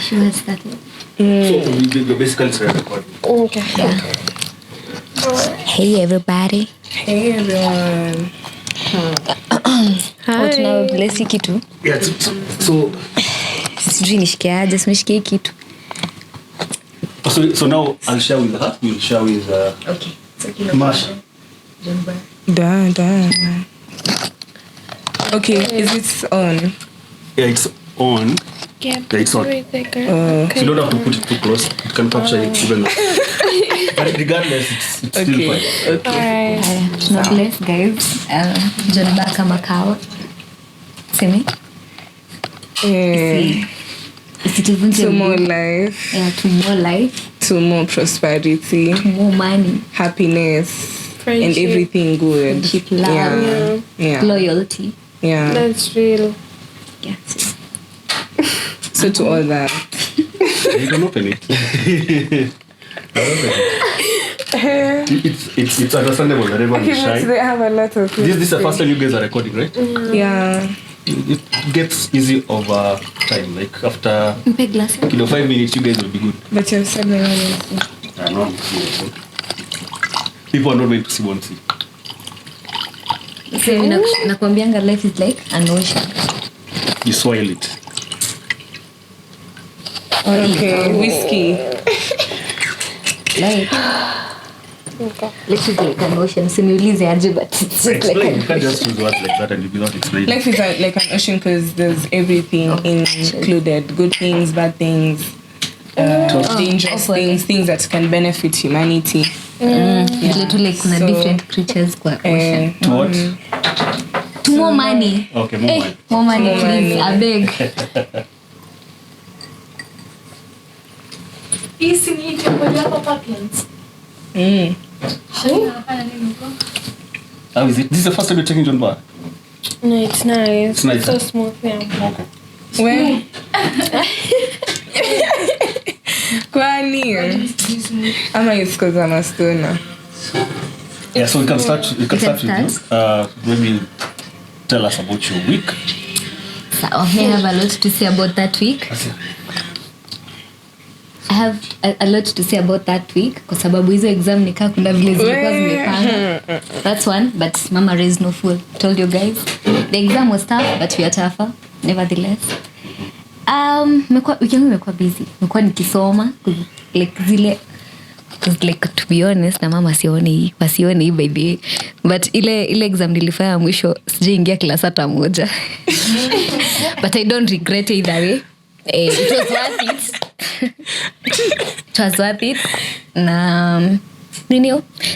She has started. So we basically started recording. Okay. Yeah. Hey everybody. Hey everyone. Hi. Tuna bless kitu. Yeah, so Sijui nishikiaje, simeshikia kitu. So now I'll share with her. We'll share with Okay. Masha. Da. Okay, is it on? Yeah, it's on. Yeah, it's on. So you don't have to put it too close. It can capture it even. But regardless, it's okay. still fine. Okay. Tuna bless guys. John Baka Macau. Semi. Citizens To more life. Yeah, to more life. To more prosperity. To more money. Happiness. Friendship. And everything good. Friendship, love. Yeah. Loyalty. Yeah. That's real. Yeah. So to all that. You don't open it. It's understandable that everyone is shy. They have a lot of This is the first time you guys are recording, right? Yeah. It gets easy over time. Like after 5 minutes, you guys will be good. But you've said my name. No. People are not meant to see one thing. So nakwambianga life is like an ocean. You swallow it. Okay, whiskey. Like life is like an ocean. Simulize aje, but it's just like Explain. You can't just use words like that and you without explaining. Life is like an ocean because there's everything included. Good things, bad things, dangerous things that can benefit humanity. Literally kuna different creatures kwa ocean. To what? To more money. Okay, more money. More money, please. I beg. Easy need your apartments. How is it? This is the first time you're taking John Bar? No, it's nice. It's nice. So smooth, yeah. Okay. Well, kwani ama it's because I'm a stoner. Yeah, so we can start. We can start with you. Maybe tell us about your week. So I have a lot to say about that week. I have a lot to say about that week kwa sababu hizo exam nikaa kuna vile zilikuwa zimepanga. That's one, but mama raised no fool. Told you guys. The exam was tough, but we are tougher nevertheless. Wiki yangu imekuwa busy. Nimekuwa nikisoma like zile like to be honest na mama wasione hii by the way. But ile exam nilifanya mwisho sijaingia class hata moja. But I don't regret either way. It was worth it. It was worth it. Na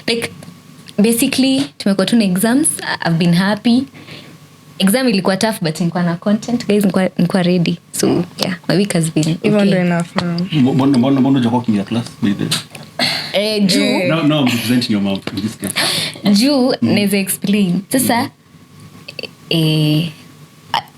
like basically tumekuwa tu na exams. I've been happy. Exam ilikuwa tough but nilikuwa na content guys, nilikuwa ready. So yeah, my week has been okay. Even enough now. Mbona unajua kwa class baby? Juu No, I'm representing your mom in this case. Juu naweza explain. Sasa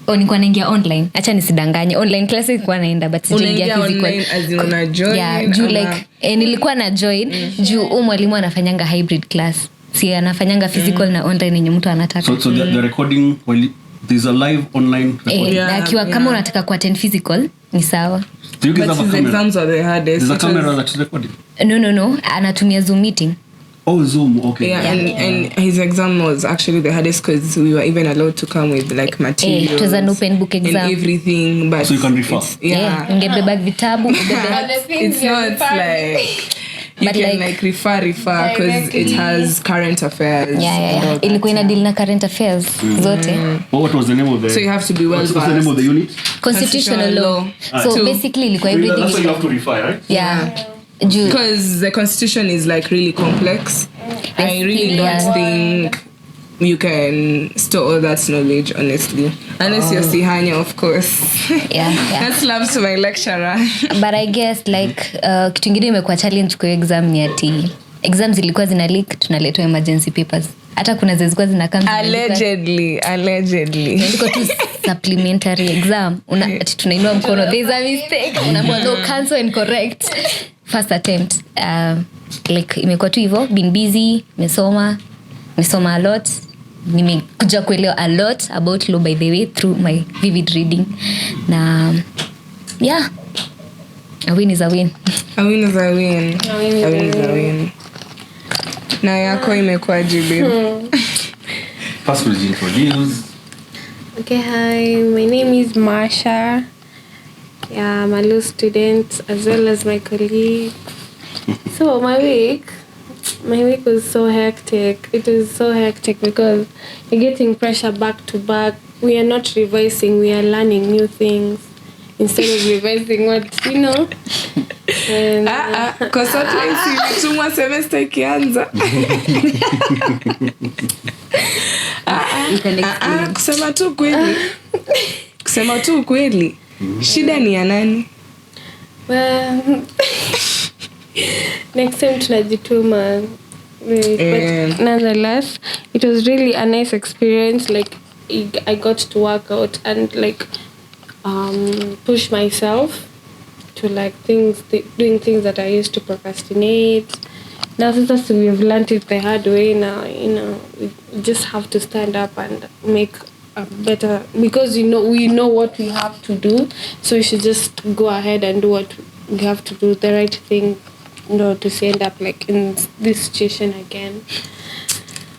nilikuwa naingia online. Acha nisidanganye. Online classes nilikuwa naenda but sijaingia physical. Online as in una join. Yeah, juu like nilikuwa na join juu mwalimu anafanyanga hybrid class. Si anafanyanga physical na online yenye mtu anataka. So the recording there's a live online recording. Akiwa kama unataka ku attend physical ni sawa. Do you guys have a the camera? exams are the hardest. There's a camera that is recording? No. Anatumia Zoom meeting. Oh, Zoom. Okay. Yeah, and his exam was actually the hardest because we were even allowed to come with like materials. It was an open book exam. And everything, but so you can refer. Ungebeba vitabu. It's not like you but can like refer because it has current affairs. Yeah. Ilikuwa ina deal na current affairs zote. What was the name of the? So you have to be well versed. What's the name of the unit? Constitutional law. So basically ilikuwa everything. That's why you have to refer, right? Yeah. Because the constitution is like really complex. I really don't think you can store all that knowledge, honestly. Unless you're Sihanya, of course. Yeah. That's love to my lecturer. But I guess like kitu ingine imekuwa challenge kwa exam ni ati exams zilikuwa zina leak, tunaletwa emergency papers. Hata kuna zilikuwa zinakaa allegedly. Ndiko tu supplementary exam. Ati tunainua mkono, there's a mistake. Unamwambia cancel and correct. First attempt. Like imekuwa tu hivyo, been busy, nimesoma a lot. Nimekuja kuelewa a lot about law by the way through my vivid reading. Na yeah, A win is a win. A win is a win. A win is A win is a a win. Na yako imekuwaje babe? First will introduce. Okay, hi. My name is Marsha. Yeah, I'm a law student as well as my colleague. So my week was so hectic. It was so hectic because we're getting pressure back to back. We are not revising. We are learning new things instead of revising what you know. And Cause sometimes tumwa semester ikianza. Kusema tu kweli. Shida ni ya nani? well, next time tunajituma. But nonetheless, it was really a nice experience. Like I got to work out and like push myself to like doing things that I used to procrastinate. Now since we have learned it the hard way, now we just have to stand up and make a better, because we know what we have to do, so we should just go ahead and do what we have to do, the right thing, to end up like in this situation again.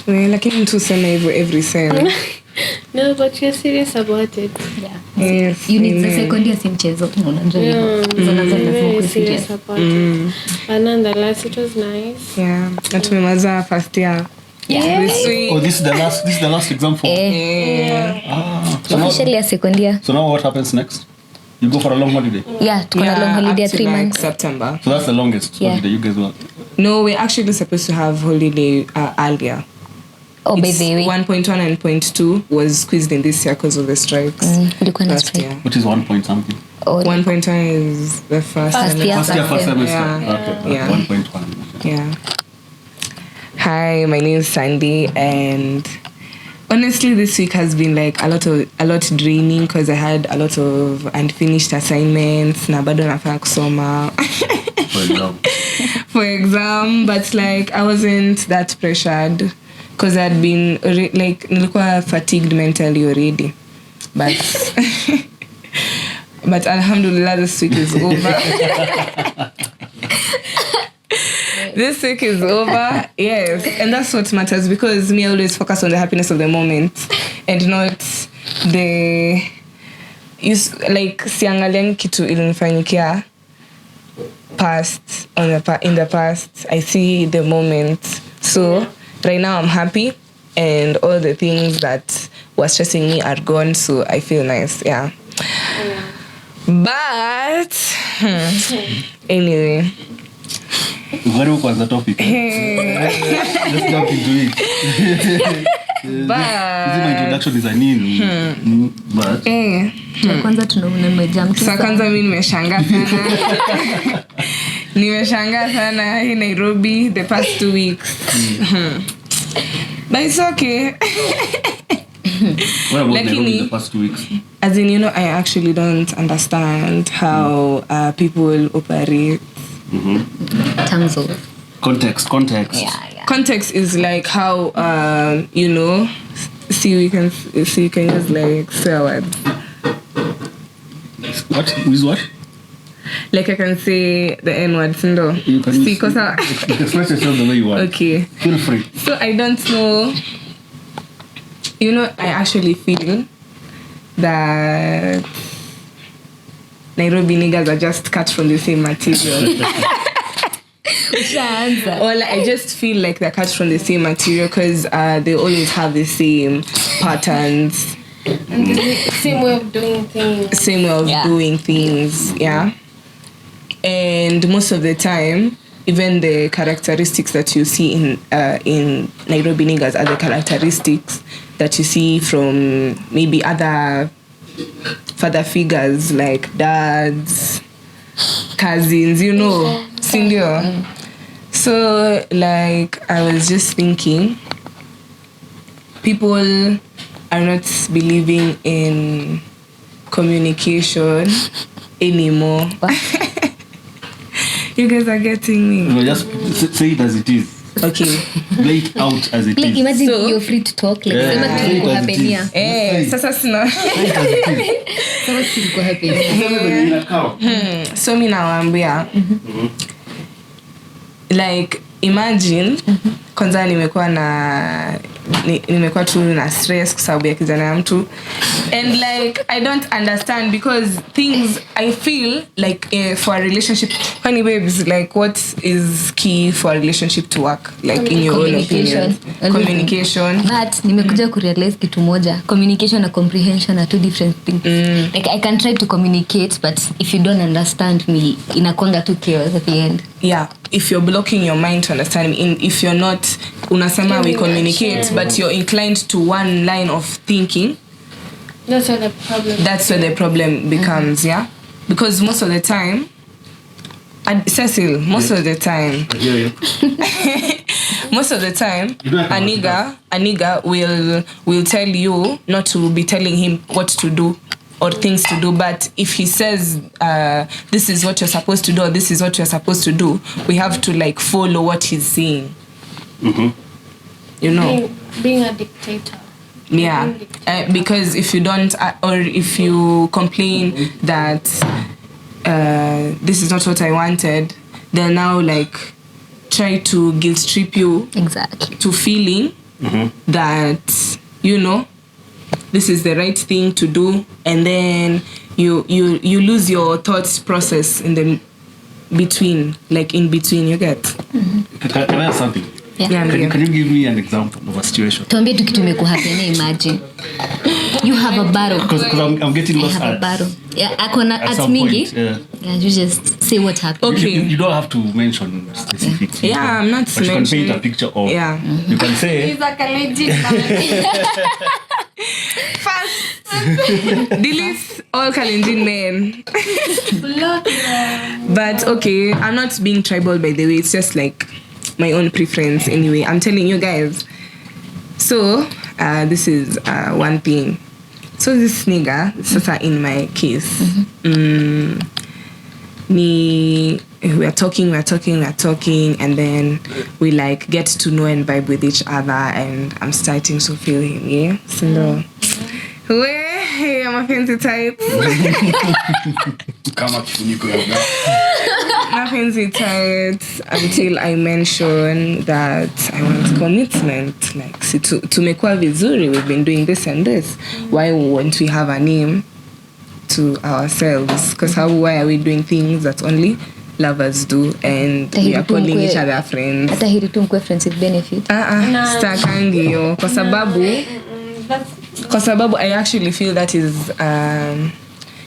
Lakini mtu usema hivyo every time. No, but you're serious about it. Yeah. Yes, You need the second year sim chezo. Unajua hivyo. Very serious about it. But nonetheless, it was nice. Yeah. Na tumemaliza first year. Yeah. This week. Oh, this is the last exam for. Yeah. Officially a second year. So now what happens next? You go for a long holiday. Yeah, tuko na long holiday up to 3 like months. September. So that's the longest Yeah. holiday you guys want. No, we're actually supposed to have holiday earlier. Oh, by It's the way. 1.1 and 0.2 was squeezed in this year because of the strikes. Kulikuwa na Last strike. year. Which is 1 point something. Oh, 1.1 is the first. First and year. First year, first semester. Yeah. Okay. Yeah. 1.1. Yeah. Hi, my name is Sandy, and honestly, this week has been like a lot draining because I had a lot of unfinished assignments. Na bado nafaa kusoma For example. for exam, but like I wasn't that pressured because I'd been like nilikuwa fatigued mentally already, but but alhamdulillah, this week is over. This week is over, yes, and that's what matters, because me, I always focus on the happiness of the moment and not the like siangaliang kitu ilinifanyikia in the past. I see the moment. So right now I'm happy, and all the things that were stressing me are gone, so I feel nice. Yeah. But anyway, Very was the topic. Let's jump into it. My introduction is a nini. But kwanza tunamejam sasa kwanza mimi nimeshangaa sana hii Nairobi the past 2 weeks. But it's okay. what about Like Nairobi the past 2 weeks? As in, I actually don't understand how people operate. terms of Context. yeah. Context is like how you can use like swear words. What? With what? Like I can say the N word, no. You can See, cause express yourself the way you want. okay. Feel free. So I don't know. I actually feel that Nairobi niggas are just cut from the same material. Or like, I just feel like they're cut from the same material because they always have the same patterns. And the same way of doing things. Same way of doing things, yeah. And most of the time, even the characteristics that you see in Nairobi niggas are the characteristics that you see from maybe other father figures like dads, cousins, sindio. So like I was just thinking, people are not believing in communication anymore. You guys are getting me. No, just say it as it is. Okay. Lay it out as it Like, is. imagine So- you're free to talk. Like, Yeah. sema Yeah. kitu Say it as it hapenia. is. Sasa sina. Sema kitu hapenia. So mi nawaambia like imagine kwanza nimekuwa tu na stress kwa sababu ya kijana ya mtu, and like I don't understand because things I feel like for a relationship, honey babes, like what is key for a relationship to work, like in your own opinion? Communication. But nimekuja kurealize kitu moja, communication and comprehension are two different things. Like I can try to communicate, but if you don't understand me, inakwanga tu chaos at the end. Yeah, if you're blocking your mind to understand me, if you're not unasema we communicate but you're inclined to one line of thinking, That's where the problem becomes. Yeah, because most of the time Cecil, most of the time most of the time a nigga will tell you not to be telling him what to do or things to do, but if he says this is what you're supposed to do or this is what you're supposed to do, we have to like follow what he's saying. You know, being a dictator. Yeah, because if you don't or if you complain that this is not what I wanted, they'll now like try to guilt trip you Exactly. to feeling that, you know, this is the right thing to do, and then you lose your thoughts process in the between, like in between, you get. Can I ask something? Yeah. Can you give me an example of a situation? Tuambie tu kitu imekuhapenia. Imagine you have a battle. Because I'm getting I lost have a at battle. Yeah, akona at at some mingi. point. Yeah. Yeah, you just say what happened. Okay. You don't have to mention specifics. Yeah, I'm not But you can paint a mentioning. picture of. Yeah. You can say. He's like a legit First, delete all Kalenjin men. But okay, I'm not being tribal, by the way. It's just like my own preference anyway. I'm telling you guys. So this is one thing. So this nigga, sasa in my case, we're talking, and then we like get to know and vibe with each other, and I'm starting to feel him. Yeah, so hey, I'm a fancy type. Kama kifuniko ya Nothing's tight until I mention that I want commitment. Like, see, tumekuwa vizuri, we've been doing this and this. Why won't we have a name to ourselves? Because why are we doing things that only lovers do, and we are calling each other friends? Hata hili tu mkwe friends with benefit. Stakangi hiyo kwa sababu I actually feel that is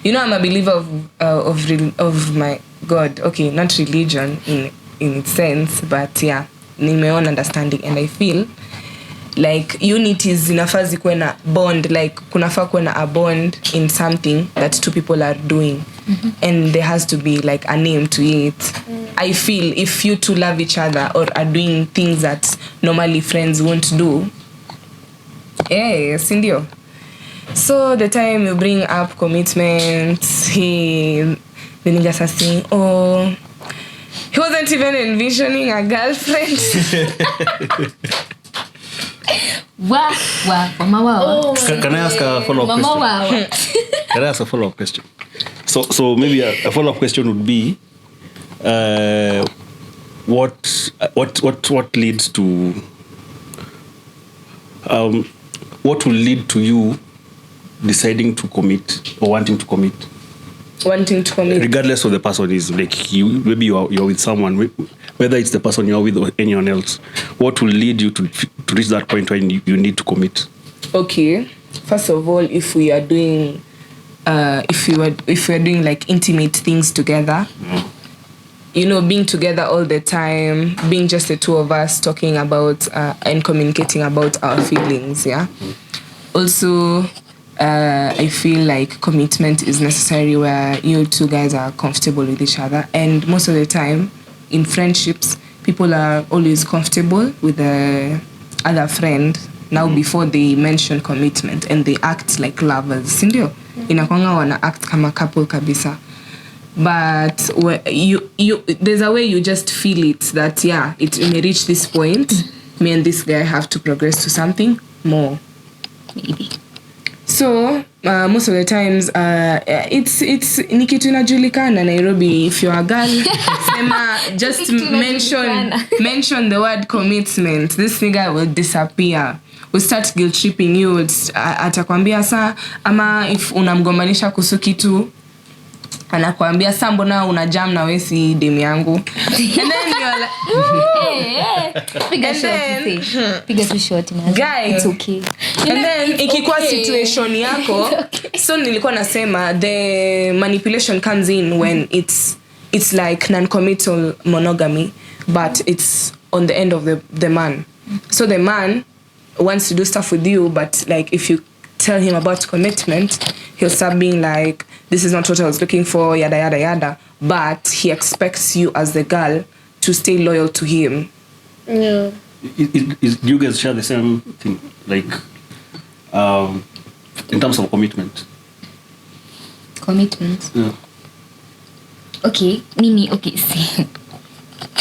you know, I'm a believer of my God. Okay, not religion in its sense, but yeah, nimeona understanding, and I feel like unity zinafaa zikuwe na bond, like kunafaa kuwe na a bond in something that two people are doing, and there has to be like a name to it. I feel if you two love each other or are doing things that normally friends won't do, sindio. So the time you bring up commitment, the nigga starts saying, oh, he wasn't even envisioning a girlfriend. Mama. Can I ask a follow-up question? Can I ask a follow-up question? So maybe a follow-up question would be, what leads to what will lead to you deciding to commit or wanting to commit? Regardless of the person is, like maybe you're with someone, whether it's the person you're with or anyone else, what will lead you to reach that point when you need to commit? Okay, first of all, if we are doing if we are doing like intimate things together, you know, being together all the time, being just the two of us talking about and communicating about our feelings, yeah. Also, I feel like commitment is necessary where you two guys are comfortable with each other, and most of the time in friendships, people are always comfortable with the other friend now before they mention commitment, and they act like lovers, sindio? Inakwanga wana act kama couple kabisa. but you there's a way you just feel it that it may reach this point. Me and this guy have to progress to something more. Maybe. So most of the times it's ni kitu inajulikana Nairobi. If you're a girl, sema just mention the word commitment, this nigga will disappear, will start guilt tripping you, atakwambia saa, ama if unamgombanisha kuhusu kitu anakuambia saa mbona una jam na wewe si demu yangu. And then you're like piga tu short man, guy, it's okay. And then ikikuwa situation yako so nilikuwa nasema the manipulation comes in when it's like non-committal monogamy, but it's on the end of the man. So the man wants to do stuff with you, but like if you tell him about commitment, he'll start being like, this is not what I was looking for, yada yada yada, but he expects you as the girl to stay loyal to him. Yeah. Do you guys share the same thing, like in terms of commitment? Yeah. Okay, see,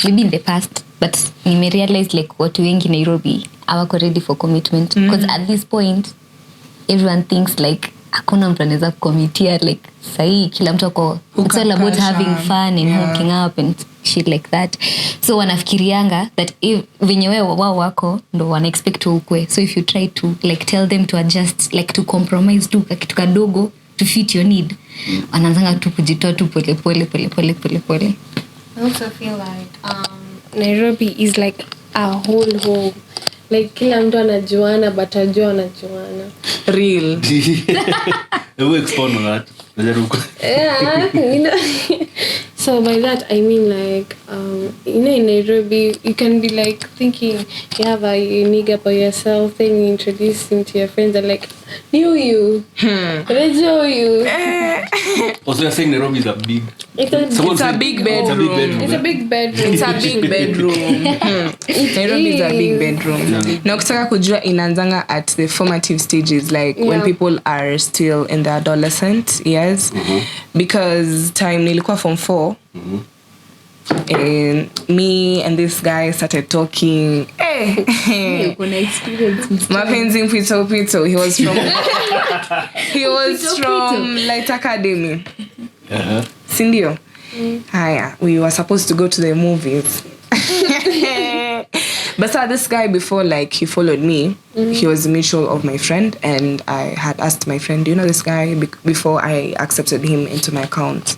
maybe in the past, but nime realize like watu wengi Nairobi hawako ready for commitment, because at this point everyone thinks like hakuna mtu anaweza kukomitia, like sahi kila mtu ako, it's all about having fun and hooking up and shit like that. So wanafikirianga that if venye wao wako ndo wana expect ukwe, so if you try to like tell them to adjust, like to compromise tu kitu kadogo to fit your need, wanaanza tu kujitoa tu pole. I also feel like Nairobi is like a whole home. Like kila mtu anajuana but ajua anajuana. Real. We expand on that. Yeah, you know. So by that I mean like in Nairobi you can be like thinking you have a nigga by yourself, then you introduce him to your friends and like knew you. Let's show you. Also you're saying Nairobi is a big It's a big bedroom. It's a big bedroom. It's a big bedroom. Nairobi is a big bedroom. Na ukitaka kujua inaanzanga at the formative stages, like when people are still in the adolescent years, because time nilikuwa form 4, and me and this guy started talking. Mapenzi mpito. He was from Light Academy. Sindio? Haya, we were supposed to go to the movies. But this guy, before like he followed me, he was a mutual of my friend, and I had asked my friend, do you know this guy, before I accepted him into my account.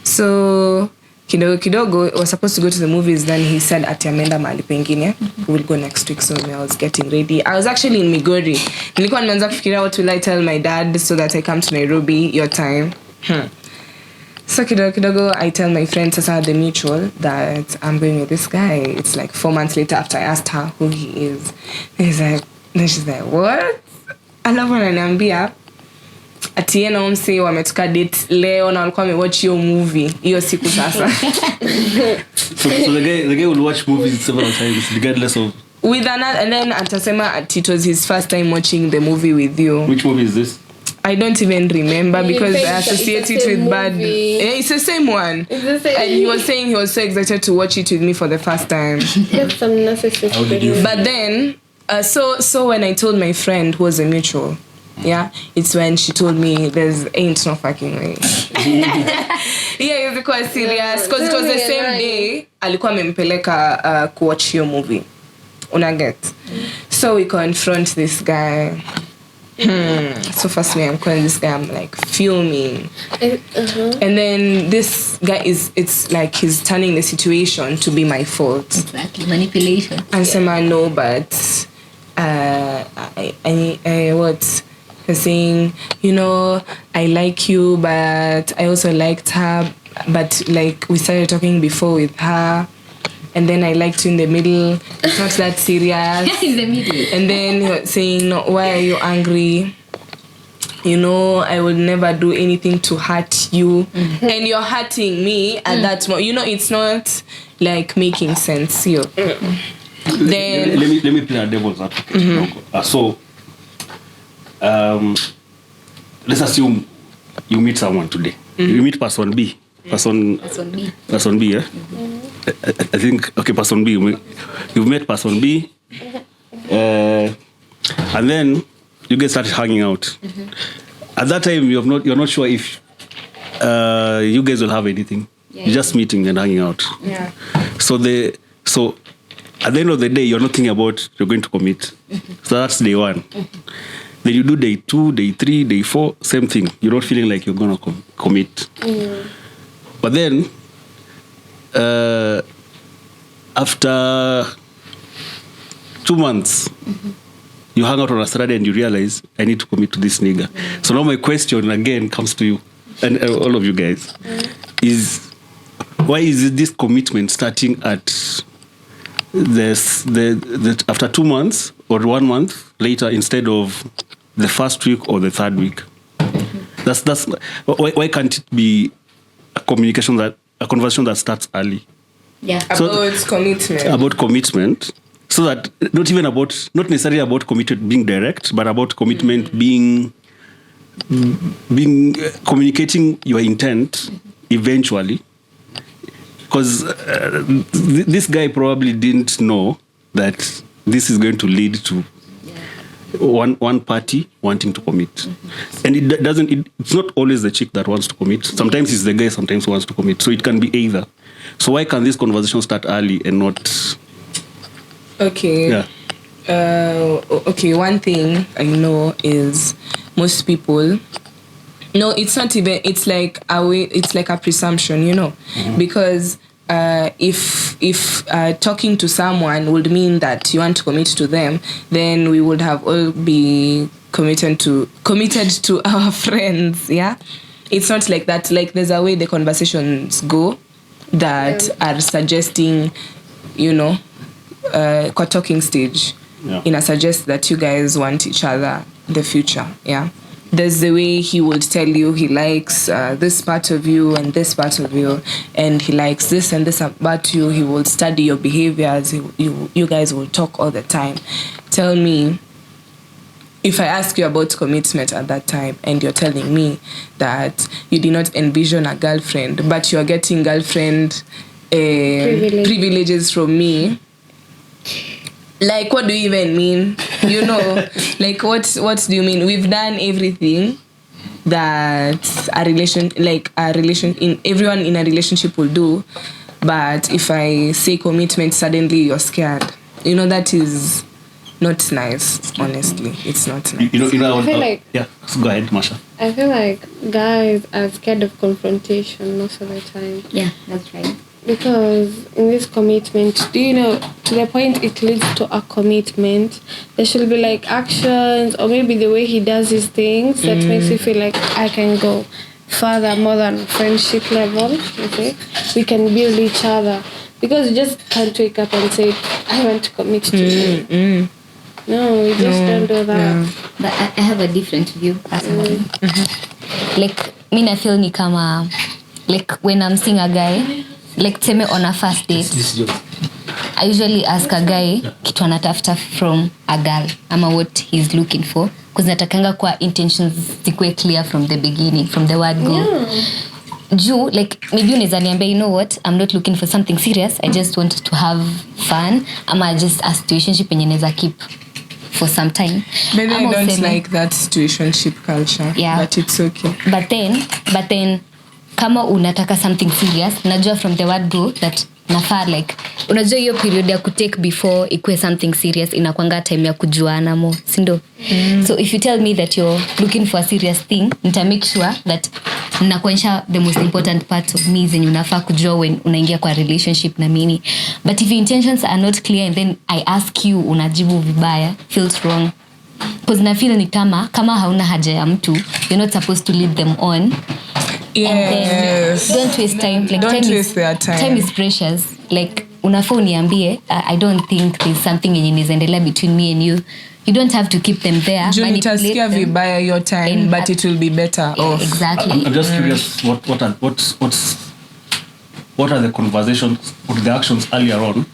So kidogo was supposed to go to the movies, then he said ati amenda mahali pengine, we'll go next week. So I was getting ready. I was actually in Migori. Nilikuwa nimeanza kufikiria what will I tell my dad so that I come to Nairobi your time. So kidogo I tell my friend Sasa the mutual that I'm going with this guy. It's like 4 months later after I asked her who he is. And she's like, what? Alafu ananiambia ati yeye na mse wametoka date leo na walikuwa wamewatch your movie hiyo siku sasa. So the guy will watch movies several times regardless of with another, and then atasema it was his first time watching the movie with you. Which movie is this? I don't even remember because I associate it with bad. It's the same one. It's the same. And he was saying he was so excited to watch it with me for the first time. That's some narcissistic. But then, so when I told my friend who was a mutual, it's when she told me there's ain't no fucking way. It was quite serious because it was the same day alikuwa amempeleka kuwatch your movie. Unaget. So we confront this guy. So firstly I'm calling this guy, I'm like fuming. And then this guy it's like he's turning the situation to be my fault. Exactly, manipulation. And Sema, no, but I what he's saying, I like you, but I also liked her, but like we started talking before with her, and then I liked you in the middle. It's not that serious. In the middle. And then he was saying, no, why are you angry? I will never do anything to hurt you. And you're hurting me at that moment. It's not like making sense here. Then let me play a devil's advocate. So let's assume you meet someone today. You meet person B. Person B. Person B, yeah? I think, okay, person B. You've met person B. And then you guys start hanging out. At that time, you're not sure if you guys will have anything. Yeah, You're just meeting and hanging out. Yeah. So at the end of the day, you're not thinking about you're going to commit. So that's day one. Then you do day 2, day 3, day 4, same thing. You're not feeling like you're going to commit. But then, after 2 months, you hang out on a Saturday and you realize, I need to commit to this nigga. So now my question again comes to you and all of you guys is, why is this commitment starting at the after 2 months or 1 month later instead of the first week or the third week? That's why can't it be a conversation that starts early? Yeah. About commitment. So that not necessarily about commitment being direct, but about commitment being communicating your intent eventually. Because this guy probably didn't know that this is going to lead to one party wanting to commit. And it's not always the chick that wants to commit. Sometimes it's the guy sometimes wants to commit. So it can be either. So why can this conversation start early and not... Okay. Yeah. Okay, one thing I know is most people... No, it's not even... It's like a presumption, you know. Because if talking to someone would mean that you want to commit to them, then we would have all be committed to our friends, yeah? It's not like that. Like, there's a way the conversations go that are suggesting, you know, talking stage. Yeah. In a suggest that you guys want each other in the future, yeah? There's the way he would tell you he likes this part of you and this part of you, and he likes this and this about you. He will study your behaviors. You guys will talk all the time. Tell me, if I ask you about commitment at that time and you're telling me that you did not envision a girlfriend, but you're getting girlfriend privileges from me, like, what do you even mean? You know, like, what do you mean? We've done everything that everyone in a relationship will do, but if I say commitment, suddenly you're scared. You know, that is not nice. Honestly, it's not nice. You know, I feel like... Yeah, go ahead, Masha. I feel like guys are scared of confrontation most of the time. Yeah, that's right. Because in this commitment, you know, to the point it leads to a commitment, there should be like actions or maybe the way he does his things that makes you feel like I can go further, more than friendship level. Okay, we can build each other, because you just can't wake up and say I want to commit to you. No, we just don't do that. But I have a different view personally. Like, I feel ni kama, like, when I'm seeing a guy, like, teme on a first date, I usually ask a guy kitu anatafuta from a girl ama what he's looking for, because natakanga kwa intentions zikuwe clear from the beginning, from the word go. Juu, like, maybe unaweza niambia, you know what, I'm not looking for something serious, I just want to have fun, ama just a situationship yenye naweza keep for some time. Maybe I don't like that situationship culture, but it's okay. But then kama unataka something serious, najua from the word go that nafaa, like, unajua hiyo period ya kutake before ikuwe something serious inakwanga time ya kujuana mo, sindo? So if you tell me that you're looking for a serious thing, nita make sure that nakuonyesha the most important part of me zenye unafaa kujua when unaingia kwa relationship na mimi. But if your intentions are not clear and then I ask you, unajibu vibaya, feels wrong. Because na feel ni kama hauna haja ya mtu, you're not supposed to lead them on. Yes. Don't waste time. Like, don't waste their time. Time is precious. Like, unafaa uniambie, I don't think there's something yenye inaendelea between me and you. You don't have to keep them there. Utasikia vibaya your time, but it will be better off. Exactly. I'm just curious, what are the conversations, what are the actions earlier on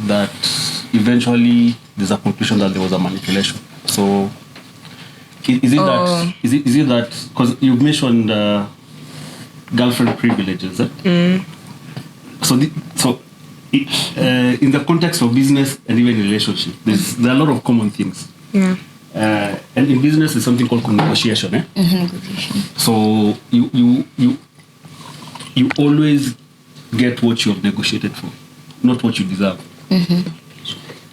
that eventually there's a conclusion that there was a manipulation? So is it that because you've mentioned girlfriend privileges. So in the context of business and even relationship, there are a lot of common things. Yeah. And in business, there's something called negotiation. Negotiation. So you always get what you have negotiated for, not what you deserve.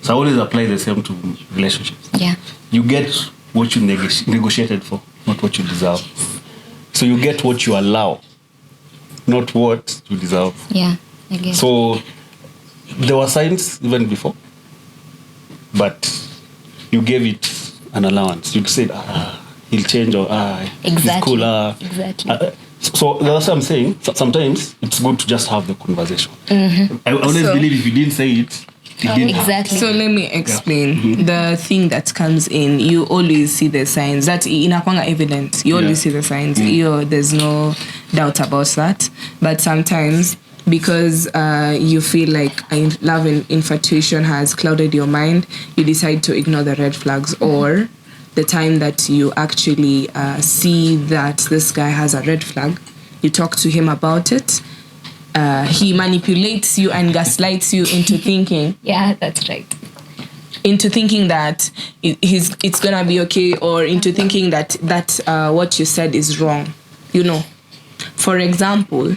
So I always apply the same to relationships. Yeah. You get what you negotiated for, not what you deserve. So you get what you allow, not what you deserve. Yeah, I guess. So there were signs even before, but you gave it an allowance. You said, he'll change, or he's Exactly. cool. Exactly. So that's what I'm saying. Sometimes it's good to just have the conversation. I always believe if you didn't say it, it didn't happen. Exactly. So let me explain. The thing that comes in, you always see the signs. That inakwanga evident. You always see the signs. There's no doubt about that. But sometimes, because you feel like love and infatuation has clouded your mind, you decide to ignore the red flags, or the time that you actually see that this guy has a red flag, you talk to him about it. He manipulates you and gaslights you into thinking. Yeah, that's right. Into thinking that it's gonna be okay, or into thinking that what you said is wrong. You know, for example,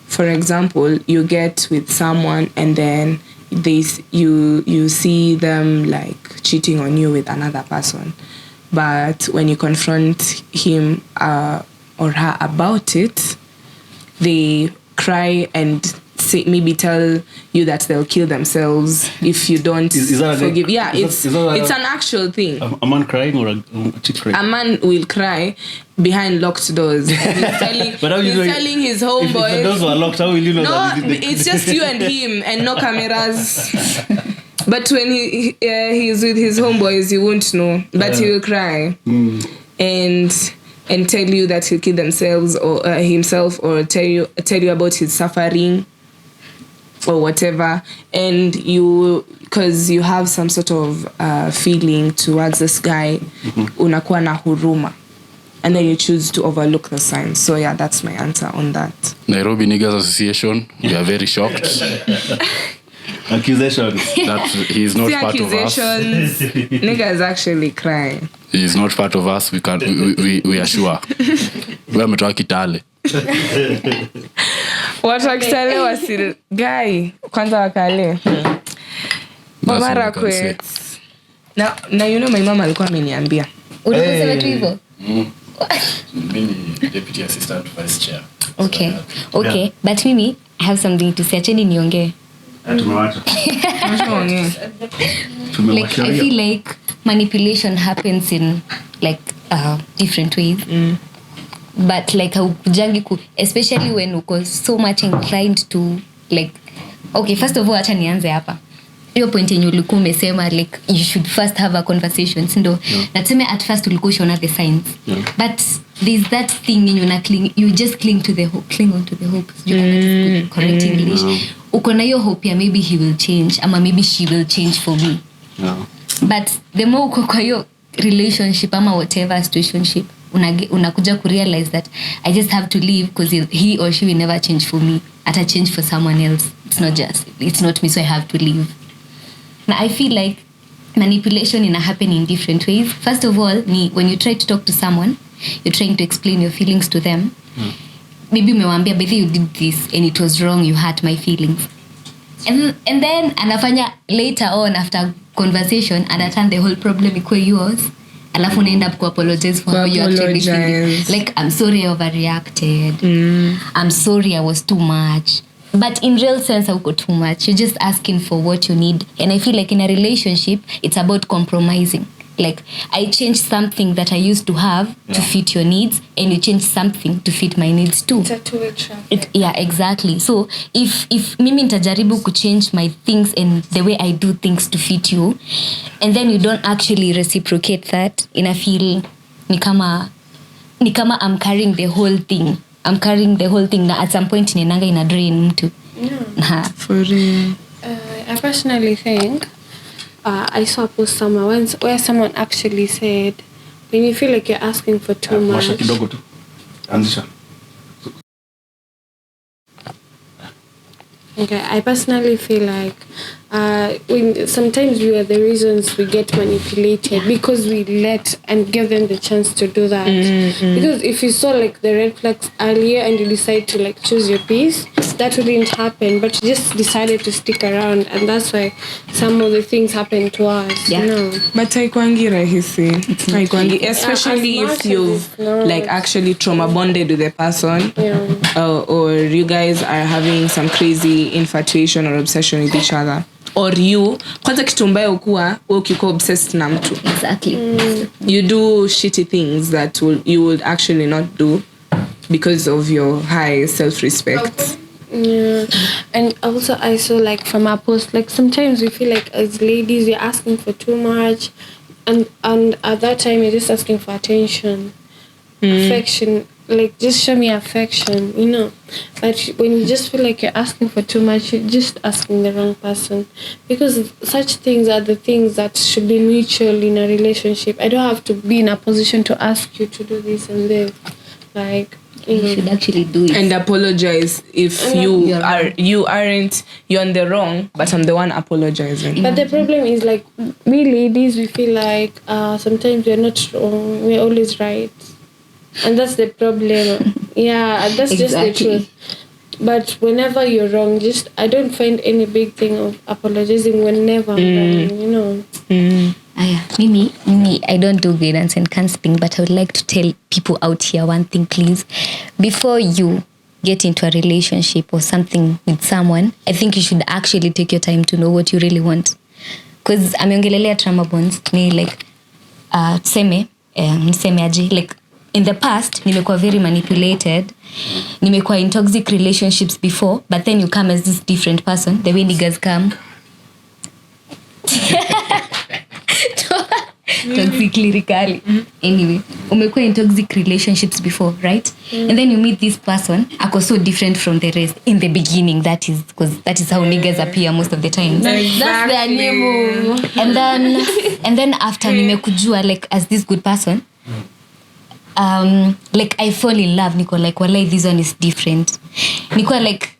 for example, you get with someone and then you see them like cheating on you with another person. But when you confront him or her about it, they cry and maybe tell you that they'll kill themselves if you don't forgive. It's an actual thing. A man crying or a chick crying? A man will cry behind locked doors. He's telling his homeboys. If the doors were locked, how will you know that he did it's just you and him and no cameras. But when he's with his homeboys, you won't know. But he will cry and tell you that he'll kill themselves or himself, or tell you about his suffering or whatever. And you, because you have some sort of feeling towards this guy, unakuwa na huruma. And then you choose to overlook the signs. So yeah, that's my answer on that. Nairobi Niggas Association, we are very shocked. Accusations. That he is not part of us. Niggas actually cry. He is not part of us. We are sure. We are metoa Kitale. Watu wa Kitale wasi guy kwanza wakale. Mama quit. Na you know my mama alikuwa ameniambia. Ulikusema tu hivyo? Mimi deputy assistant vice chair. Okay. Okay, but mimi I have something to say. Acheni niongee. Like I feel like manipulation happens in like different ways. But like especially when uko so much inclined to like, okay, first of all acha nianze hapa. Hiyo point yenye ulikuwa umesema like you should first have a conversation, sindo? Na tuseme at first ulikuwa unaona the signs. But there's that thing you just cling on to the hope. Correct English. Uko na hiyo hope ya maybe he will change ama maybe she will change for me. But the more uko kwa hiyo relationship ama whatever situationship, unakuja kurealize that I just have to leave because he or she will never change for me. Ata change for someone else. It's not me, so I have to leave. Now I feel like manipulation happen in different ways. First of all, when you try to talk to someone, you're trying to explain your feelings to them. Maybe umewambia, but you did this and it was wrong, you hurt my feelings. And then anafanya later on after conversation and turn the whole problem ikuwe yours. Alafu unaenda up apologize for how you actually feeling. Like, I'm sorry I overreacted. I'm sorry I was too much. But in real sense, hauko too much. You're just asking for what you need. And I feel like in a relationship, it's about compromising. Like, I changed something that I used to have to fit your needs, and you change something to fit my needs too. It's a two-way traffic. Yeah, exactly. So if mimi nitajaribu ku change my things and the way I do things to fit you, and then you don't actually reciprocate that, I feel ni kama I'm carrying the whole thing. Na at some point ninanga ina drain mtu. Yeah. For real. I personally think I saw a post somewhere where someone actually said when you feel like you're asking for too much. Masha kidogo tu. Anzisha. Okay, I personally feel like when sometimes we are the reasons we get manipulated because we let and give them the chance to do that. Because if you saw like the red flags earlier and you decide to like choose your peace, that wouldn't happen. But you just decided to stick around, and that's why some of the things happen to us. Yeah. You know? But haikuangi rahisi. Haikuangi, especially if you've like actually trauma bonded with the person, or you guys are having some crazy infatuation or obsession with each other, or you kwanza kitu mbaya ukuwa ukiko obsessed na mtu. Exactly. You do shitty things that you would actually not do because of your high self-respect. Yeah, and also I saw like from our post, like sometimes we feel like as ladies we're asking for too much, and at that time you're just asking for attention, affection, like just show me affection, you know. But when you just feel like you're asking for too much, you're just asking the wrong person, because such things are the things that should be mutual in a relationship. I don't have to be in a position to ask you to do this and this, like. You should actually do it and apologize if you're on the wrong, but I'm the one apologizing. But the problem is like we ladies, we feel like sometimes we're not wrong, we're always right, and that's the problem. Yeah, that's just the truth. But whenever you're wrong, I don't find any big thing of apologizing whenever I'm wrong, you know. Mimi, I don't do guidance and counseling, but I would like to tell people out here one thing, please. Before you get into a relationship or something with someone, I think you should actually take your time to know what you really want. Because ameongelelea trauma bonds ni like niseme aje, like in the past nimekuwa very manipulated, nimekuwa in toxic relationships before, but then you come as this different person, the way niggas come toxic lyrically. Anyway, umekuwa in toxic relationships before, right? And then you meet this person ako so different from the rest in the beginning. That is because that is how niggas appear most of the time. That's their new move. And then after nimekujua like as this good person, like I fall in love, niko like walai this one is different. Niko like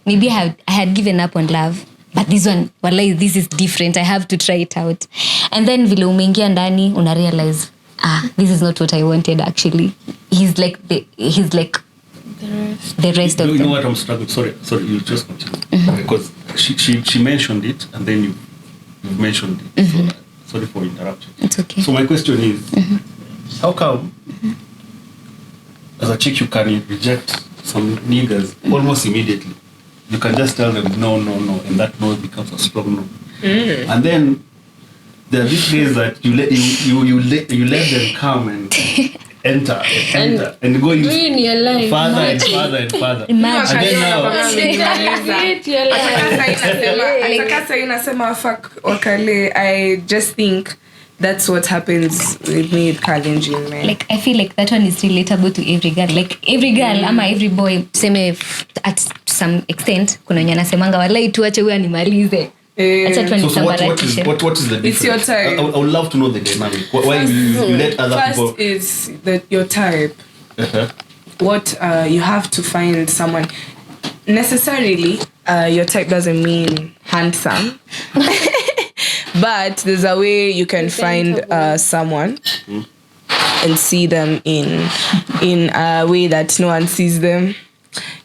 maybe I had given up on love, but this one walai this is different, I have to try it out. And then vile umeingia ndani una realize this is not what I wanted actually. He's like the rest of them. You know what I'm struggling. Sorry, you just continue. Because she mentioned it and then you mentioned it. So sorry for interrupting. It's okay. So my question is, how come as a chick you can reject some niggas almost immediately? You can just tell them no, and that no becomes a strong no. And then there are these days that you let them come and enter and go in your life further and further. Imagine. And then now I just think that's what happens with me with Kalenjin, man. Like I feel like that one is relatable to every girl. Like every girl ama every boy seme at some extent kuna wenye anasemanga walai tuache huyu animalize. Acha tu nisambaratishe. What is the difference? It's your type. I would love to know the dynamic. Why you let other people... First is that your type. What you have to find someone. Necessarily, your type doesn't mean handsome. But there's a way you can find someone and see them in a way that no one sees them.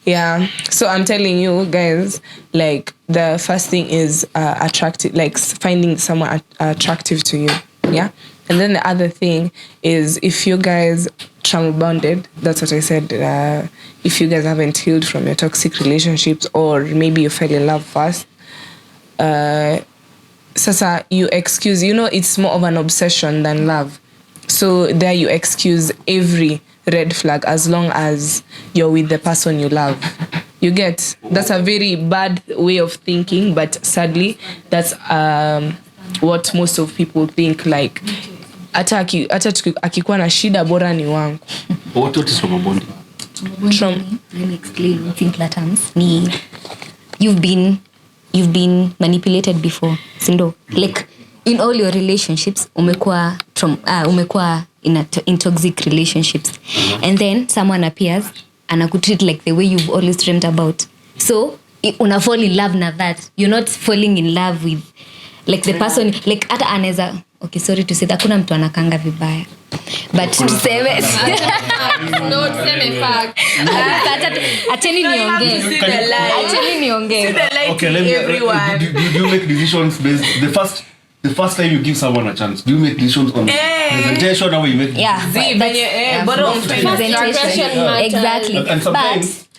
Yeah. So I'm telling you guys, like the first thing is attractive, like finding someone attractive to you. Yeah. And then the other thing is if you guys trauma bonded, that's what I said. If you guys haven't healed from your toxic relationships, or maybe you fell in love first, sasa you excuse, it's more of an obsession than love. So there you excuse every red flag as long as you're with the person you love. You get? That's a very bad way of thinking, but sadly, that's what most of people think. Like, hata akikuwa na shida bora ni wangu. What is trauma bonding? Let me explain in simpler terms. You've been manipulated before, sindo? Like in all your relationships umekuwa umekuwa in toxic relationships and then someone appears anakutreat like the way you've always dreamt about, so una fall in love na that. You're not falling in love with like the person, like hata anaweza, okay, sorry to say that kuna mtu anakanga vibaya, but tuseme no tuseme fact. Acheni niongee. Okay, let me everyone. Do you make decisions based the first time you give someone a chance? Do you make decisions on presentation or you make presentation? Exactly.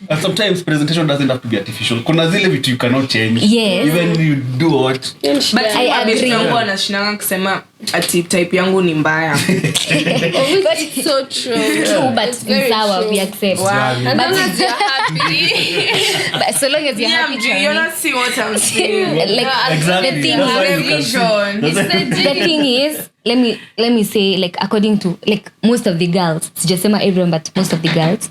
And sometimes presentation doesn't have to be artificial. Kuna zile vitu you cannot change. Yes. Even you do what. But I agree. Yangu anashinanga kusema ati type yangu ni mbaya. It's so true, but it's sour, we accept. Wow. As long as you're happy. But so long as you're happy, You're not seeing what I'm saying. Like Exactly. the thing That's why is, you can see. the thing is, let me say, like according to like most of the girls, sijasema everyone but most of the girls,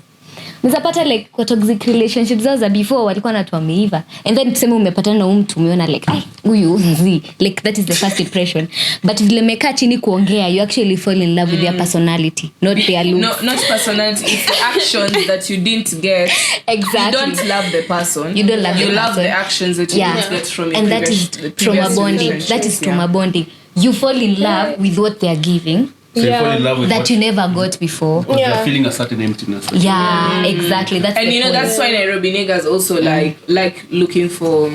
mzapata like kwa toxic relationships zao za before walikuwa na watu wameiva, and then tuseme umepatana na mtu umeona like huyu nzi, like that is the first impression, but vile mekaa chini kuongea you actually fall in love with their personality, not their looks. Not personality, it's the actions that you didn't get. Exactly. You don't love the person. You don't love you the love person. the actions that you didn't get from your and that previous, is the trauma previous bonding. relationships, That is trauma bonding. You fall in love with what they are giving. So you fall in love with that what you never got before. you're feeling a certain emptiness. Yeah, exactly. That's and the you know point. that's why Nairobi niggas also like looking for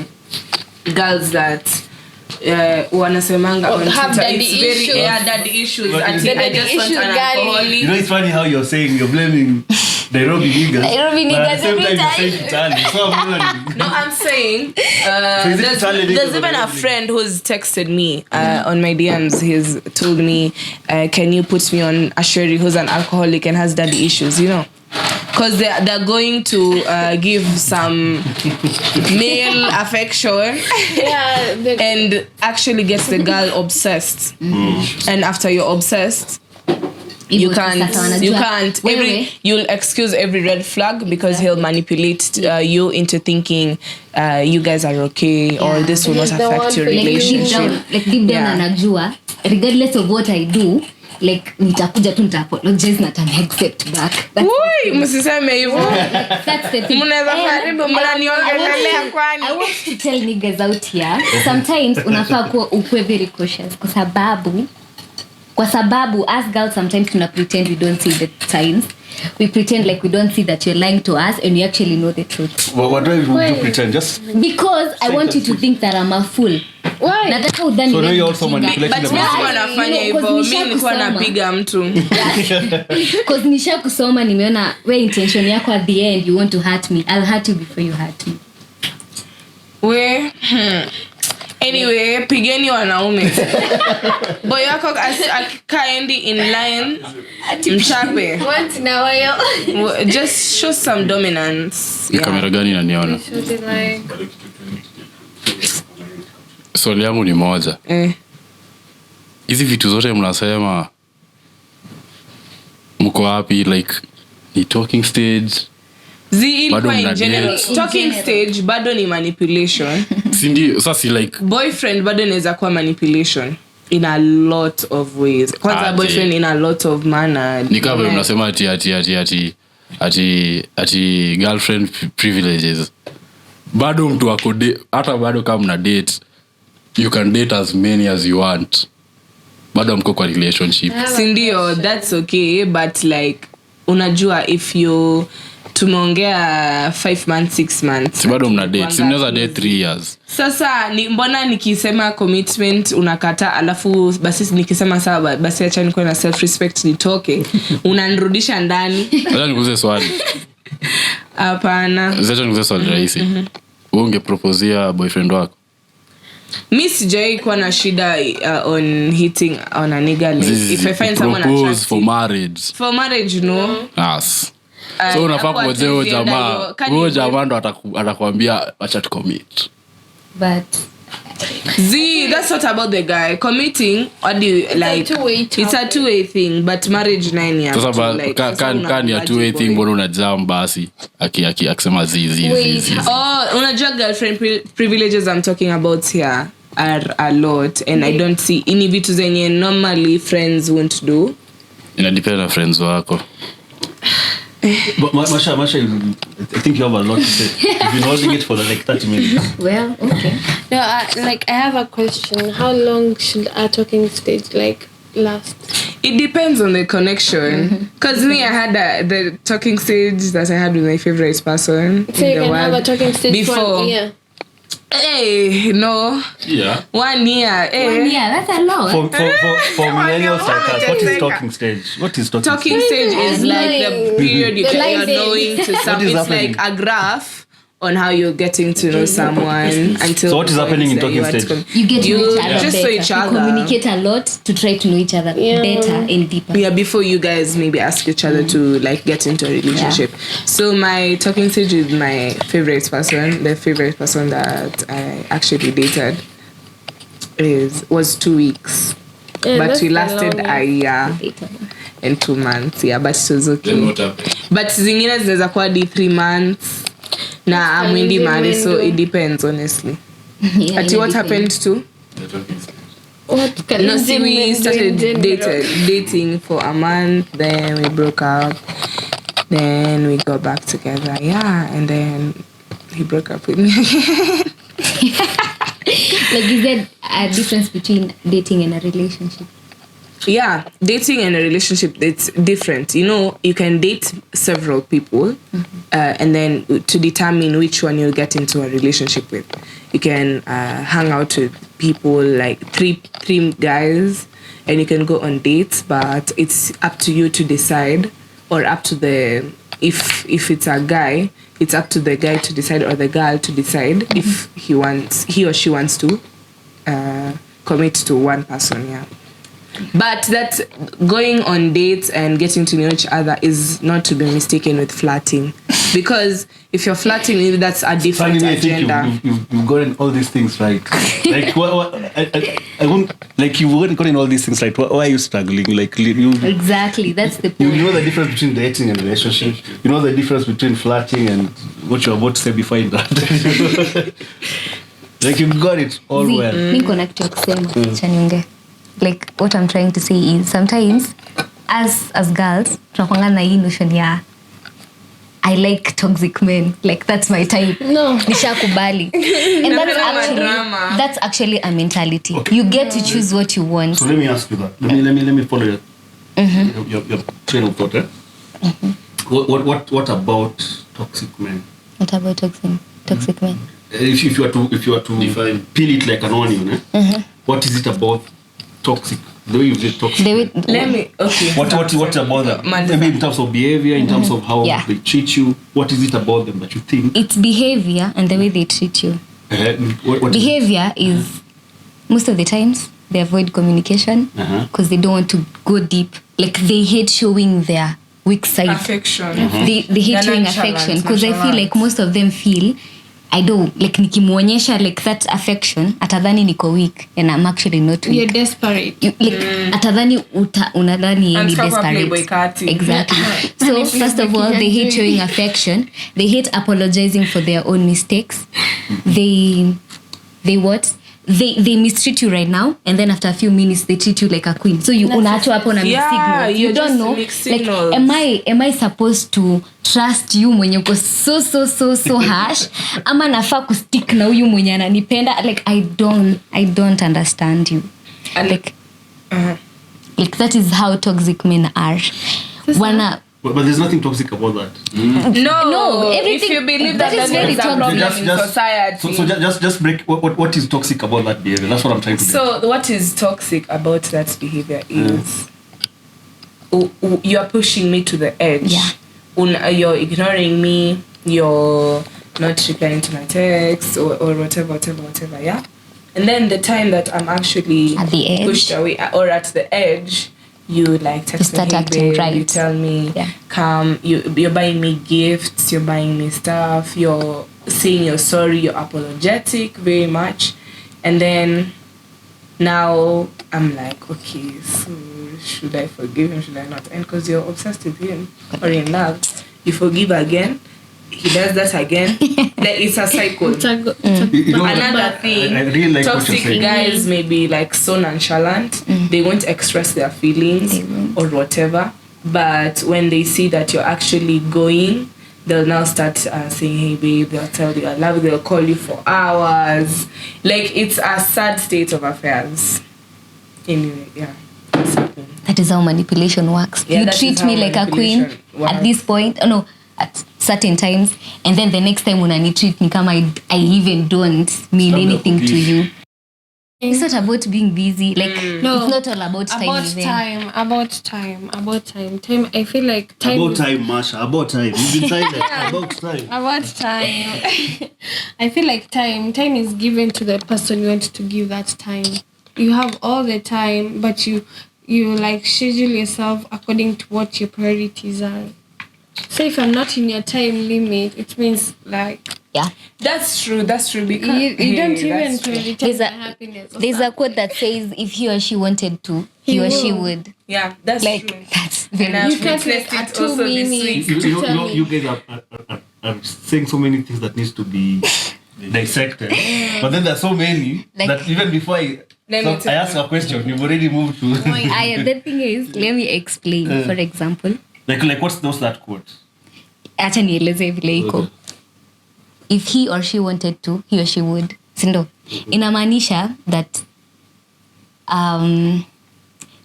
girls that wanasemanga on have Twitter. daddy It's very issues. daddy issues. But I just want an alcoholic. You know, it's funny how you're saying you're blaming Nairobi niggas. Nairobi but at niggas the same every time you're saying Italy. So I'm wondering. No, I'm saying is it Italian niggas there's or even a Nairobi? friend who's texted me on my DMs. He's told me, can you put me on Asheri, who's an alcoholic and has daddy issues, you know? Because they're going to give some male affection and actually gets the girl obsessed. And after you're obsessed, you can't you'll excuse every red flag because he'll manipulate you into thinking you guys are okay or this will not affect your relationship. Like deep down anajua regardless of what I do, like nitakuja tu nitapologize na accept back. Msiseme hivyo. That's the thing. Mnaweza karibu mnaniongelea kwani. I want to tell niggas out here, sometimes unafaa kuwa ukwe very cautious kwa sababu as girls sometimes tuna pretend we don't see the signs. We pretend like we don't see that you're lying to us and you actually know the truth. Well, what do you pretend? Just because I want you to think that I'm a fool. Why? Nataka udhani so now wewe you also mjinga. manipulating But the mimi person. wanafanya hivyo, mimi nilikuwa napiga mtu. Because nisha kusoma nimeona we intention yako at the end you want to hurt me. I'll hurt you before you hurt me. Anyway, pigeni wanaume. Boy yako akaendi in line mchape. Once in a while. Just show some dominance. Kamera gani inaniona? Swali yangu ni moja. Hizi vitu zote mnasema mko wapi, like ni talking stage? Ilikuwa in general. Talking stage bado ni manipulation. Sindio, sasa like Boyfriend bado inaweza kuwa manipulation in a lot of ways. Kwanza boyfriend in a lot of manner. ni kama mnasema ati girlfriend privileges. Bado mtu wako hata bado kama mna date, you can date as many as you want. Bado mko kwa relationship. Sindio, that's okay, but like unajua if you tumeongea 5 months 6 months Si bado mna date, si mnaweza date 3 years. sasa mbona nikisema commitment unakata, alafu basi nikisema sawa basi acha nikuwe na self respect nitoke unanirudisha ndani. Acha nikuulize swali. Hapana. Acha nikuulize swali rahisi. Wewe ungeproposea boyfriend wako? Mimi sijai kuwa na shida on hitting on a nigga like, if I find someone attractive for marriage no. Yes. So unafaa kujua huyo jamaa ndo atakwambia acha tu commit. But that's not about the guy committing. What do you like? It's a two-way thing, but marriage 9 years. Sasa kan ya two-way thing, mbona unajam basi akisema zizi. Unajua girlfriend privileges I'm talking about here. are a lot, and I don't see any vitu zenye normally friends won't do. Inadepend na friends wako. But Masha, I think you have a lot to say. You've been holding it for like 30 minutes. Well, okay. No, I have a question. How long should our talking stage last? It depends on the connection. Because me, I had the talking stage that I had with my favorite person. So you can have a talking stage before. for 1 year. Hey, no. Yeah. 1 year. Hey. 1 year, that's a lot. For millennials like us, what is talking stage? What is talking Talking stage? stage is like the period you're knowing to someone. It's happening? like a graph on how you're getting to know someone until. So what is happening in talking want to stage? You get to know each other just better. know each other. You communicate a lot to try to know each other better and deeper. Yeah, before you guys maybe ask each other to like get into a relationship. So my talking stage with my favorite person, the favorite person that I actually dated, was 2 weeks. Yeah, But that's we the lasted a year and 2 months. Yeah, but it was okay. Then what happened? But zingine zinaweza kuwa 3 months. Nah, I'm windy married, so it depends honestly. Yeah, Ati what happened to? The talking stage. What can No, see, we started dating for a month, then we broke up, then we got back together, and then he broke up with me. Like, is there a difference between dating and a relationship? Yeah, dating and a relationship, it's different. You know, you can date several people, and then to determine which one you'll get into a relationship with. You can hang out with people like three guys, and you can go on dates, but it's up to you to decide, or up to the if it's a guy, it's up to the guy to decide or the girl to decide if he or she wants to commit to one person. Yeah. But that going on dates and getting to know each other is not to be mistaken with flirting, because if you're flirting, maybe that's a different Finally, agenda. I think you've gotten all these things right. Like what I won't like you've gotten all these things right. Why are you struggling? Like you Exactly, that's the you point. know the difference between dating and relationship. You know the difference between flirting and what you're about to say before you interrupt. Like you got it all See, well. mi niko na kitu ya kusema, acha niongee. Like what I'm trying to say is sometimes as girls tunakuanga na hii notion ya I like toxic men, like that's my type. No. Nishakubali. And that's actually a mentality. Okay. You get to choose what you want. So let me ask you that. Let me follow your train of thought. What about toxic men? What about toxic men? If you were to Define. peel it like an onion, what is it about toxic? The way you say toxic. Let me What about them? Maybe in terms of behavior, in terms of how they treat you. What is it about them that you think? It's behavior and the way they treat you. What Behavior is most of the times they avoid communication because they don't want to go deep. Like they hate showing their weak side. affection. They hate showing affection because I feel like most of them feel I don't like nikimuonyesha like that affection atadhani niko weak and I'm actually not weak. You're desperate. Like atadhani unadhani And ni stop playboy desperate. cutting. Exactly. So first of all, they hate showing affection. They hate apologizing for their own mistakes. They what? They mistreat you right now, and then after a few minutes they treat you like a queen. So you unaachwa hapo na mixed signals. You don't know. Like, am I supposed to trust you mwenye uko so harsh? Ama nafaa kustick na huyu mwenye ananipenda? Like I don't understand you. Like that is how toxic men are. But there's nothing toxic about that. No, everything. If you believe that is very there's a problem toxic. in society. So just break what is toxic about that behavior. That's what I'm trying to do. So what is toxic about that behavior is you are pushing me to the edge. Yeah. You're ignoring me. You're not replying to my text or whatever. Yeah. And then the time that I'm actually At the edge. pushed away or at the edge, you like text me, start hey, acting babe, right. you tell me, come, you're buying me gifts, you're buying me stuff, you're saying you're sorry, you're apologetic very much. And then now I'm like, okay, so should I forgive him, should I not? And because you're obsessed with him or in love, you forgive again, he does that again, Like it's a cycle. Another thing, I really like what you're toxic saying. guys may be like so nonchalant. They won't express their feelings or whatever. But when they see that you're actually going, they'll now start saying, hey babe, they'll tell you I love you, they'll call you for hours. Like it's a sad state of affairs. Anyway, yeah. That is how manipulation works. Yeah, You that treat is how me like a queen manipulation works. at this point. Oh no, at certain times, and then the next time unani treat me kama I even don't mean anything to you. It's not about being busy. Like No. it's not all about time. About time. Time. I feel like time. About time, Masha. About time. You've been silent. About time. About time. I feel like time is given to the person you want to give that time. You have all the time, but you like schedule yourself according to what your priorities are. So if I'm not in your time limit, it means like Yeah. That's true because you don't even that's true. prioritize my happiness. There's a quote that says if he or she wanted to, he or she would. Yeah, that's Like true. that's And very I've You can't witnessed like it a 2 also this minutes. week. You guys are saying so many things that needs to be dissected, but then there's so many Like- that even before I ask a question, you've already moved to the thing is, let me explain. For example, like what's that quote? acha nieleze vile iko. Okay. If he or she wanted to, he or she would. Sindo. Inamaanisha that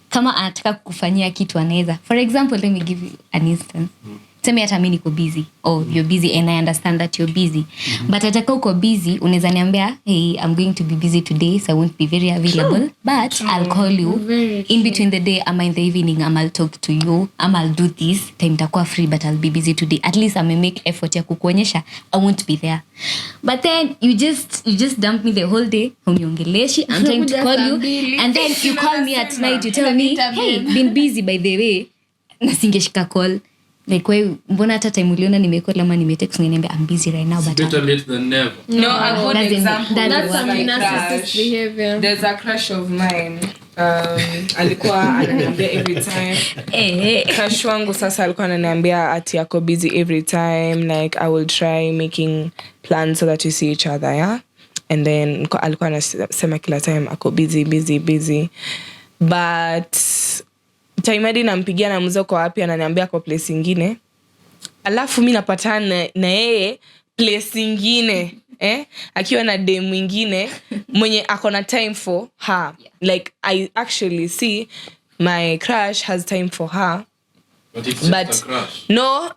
kama anataka kufanyia kitu anaweza. For example, let me give you an instance. Tell hata mimi niko busy. Oh, you're busy and I understand that you're busy. But ataka uko busy, unaweza niambia, hey, I'm going to be busy today, so I won't be very available. But I'll call you in between the day, in the evening, I'll talk to you, I'll do this, time takuwa free, but I'll be busy today. At least I may make effort ya kukuonyesha, I won't be there. But then you just dump me the whole day, uniongeleshi, I'm trying to call you, and then you call me at night, you tell me, hey, been busy by the way, na singeshika call. Like wewe mbona hata time uliona nimekola ama nimetext ngeniambia I'm busy right now but Better late than never. No, a good Doesn't- example. doesn't was That's some my narcissist crush. behavior. There's a crush of mine. Alikuwa ananiambia every time. Crush wangu sasa alikuwa ananiambia ati ako busy every time. Like I will try making plans so that we see each other, yeah? And then alikuwa anasema kila time ako busy. But time hadi nampigia na mzoko wapi ananiambia kwa place ingine. Alafu mimi napatana na yeye place ingine, akiwa na dem mwingine mwenye ako na time for her. Like I actually see my crush has time for her. But it's just a crush. No,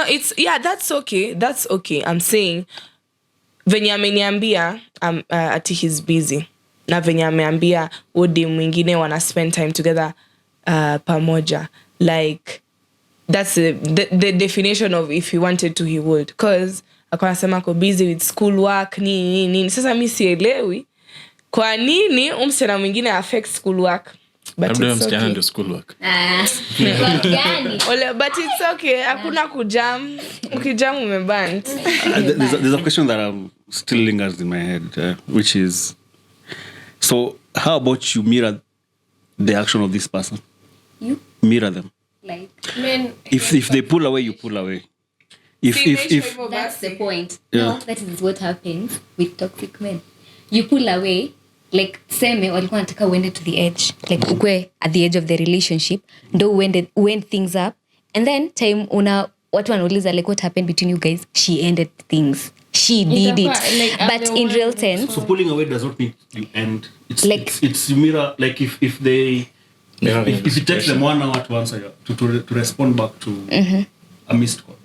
it's that's okay. I'm saying venye ameniambia ati he's busy. Na venye ameambia wodi mwingine wana spend time together pamoja. Like that's the definition of if he wanted to he would, because akona sema ako busy with school work nini. Sasa mimi sielewi kwa nini msichana mwingine affect school work. But it's okay. Do school work. But it's okay. Hakuna kujam. Ukijam umebant. There's a question that still lingers in my head, which is, so how about you mirror the action of this person? You? Mirror them. like Men, If they pull away, you pull away. If that's the point. Yeah. No, that is what happens with toxic men. You pull away, like seme walikuwa nataka uende to the edge, like ukwe at the edge of the relationship, ndo when things up, and then time watu wanauliza like what happened between you guys. She ended things. She did it. Like, but in real sense, so pulling away does not mean you end. It's Like- it's you mirror. Like if it takes them 1 hour to answer you, to respond back to a missed call,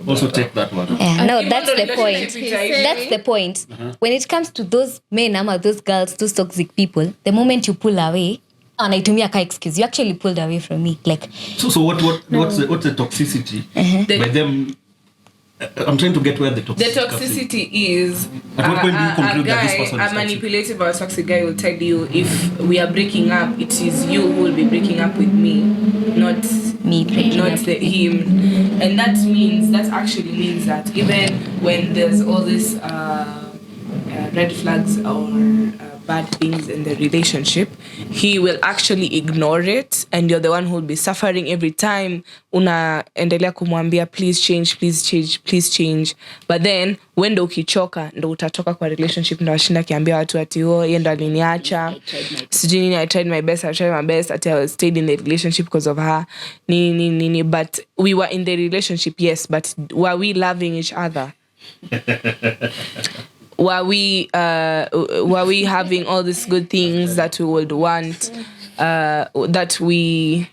also take that one. yeah, no, Even that's though the relationship point. is like- That's the point. When it comes to those men ama those girls, those toxic people, the moment you pull away, anaitumia ka excuse, you actually pulled away from me. Like So what's the toxicity by them? I'm trying to get where the toxicity. The toxicity is At what point do you conclude a that this guy, person is a toxic? manipulative or toxic guy will tell you if we are breaking up, it is you who will be breaking up with me, not me breaking not up. him. And that actually means that even when there's all this red flags or bad things in the relationship, he will actually ignore it, and you're the one who will be suffering every time unaendelea kumwambia please change, please change, please change. But then when ndo ukichoka ndo utatoka kwa relationship, ndo washinda kiambia watu ati yeye ndo aliniacha, sijui nini, I tried my best ati I stayed in the relationship because of her nini. But we were in the relationship, yes, but were we loving each other? Were we having all these good things that we would want, that we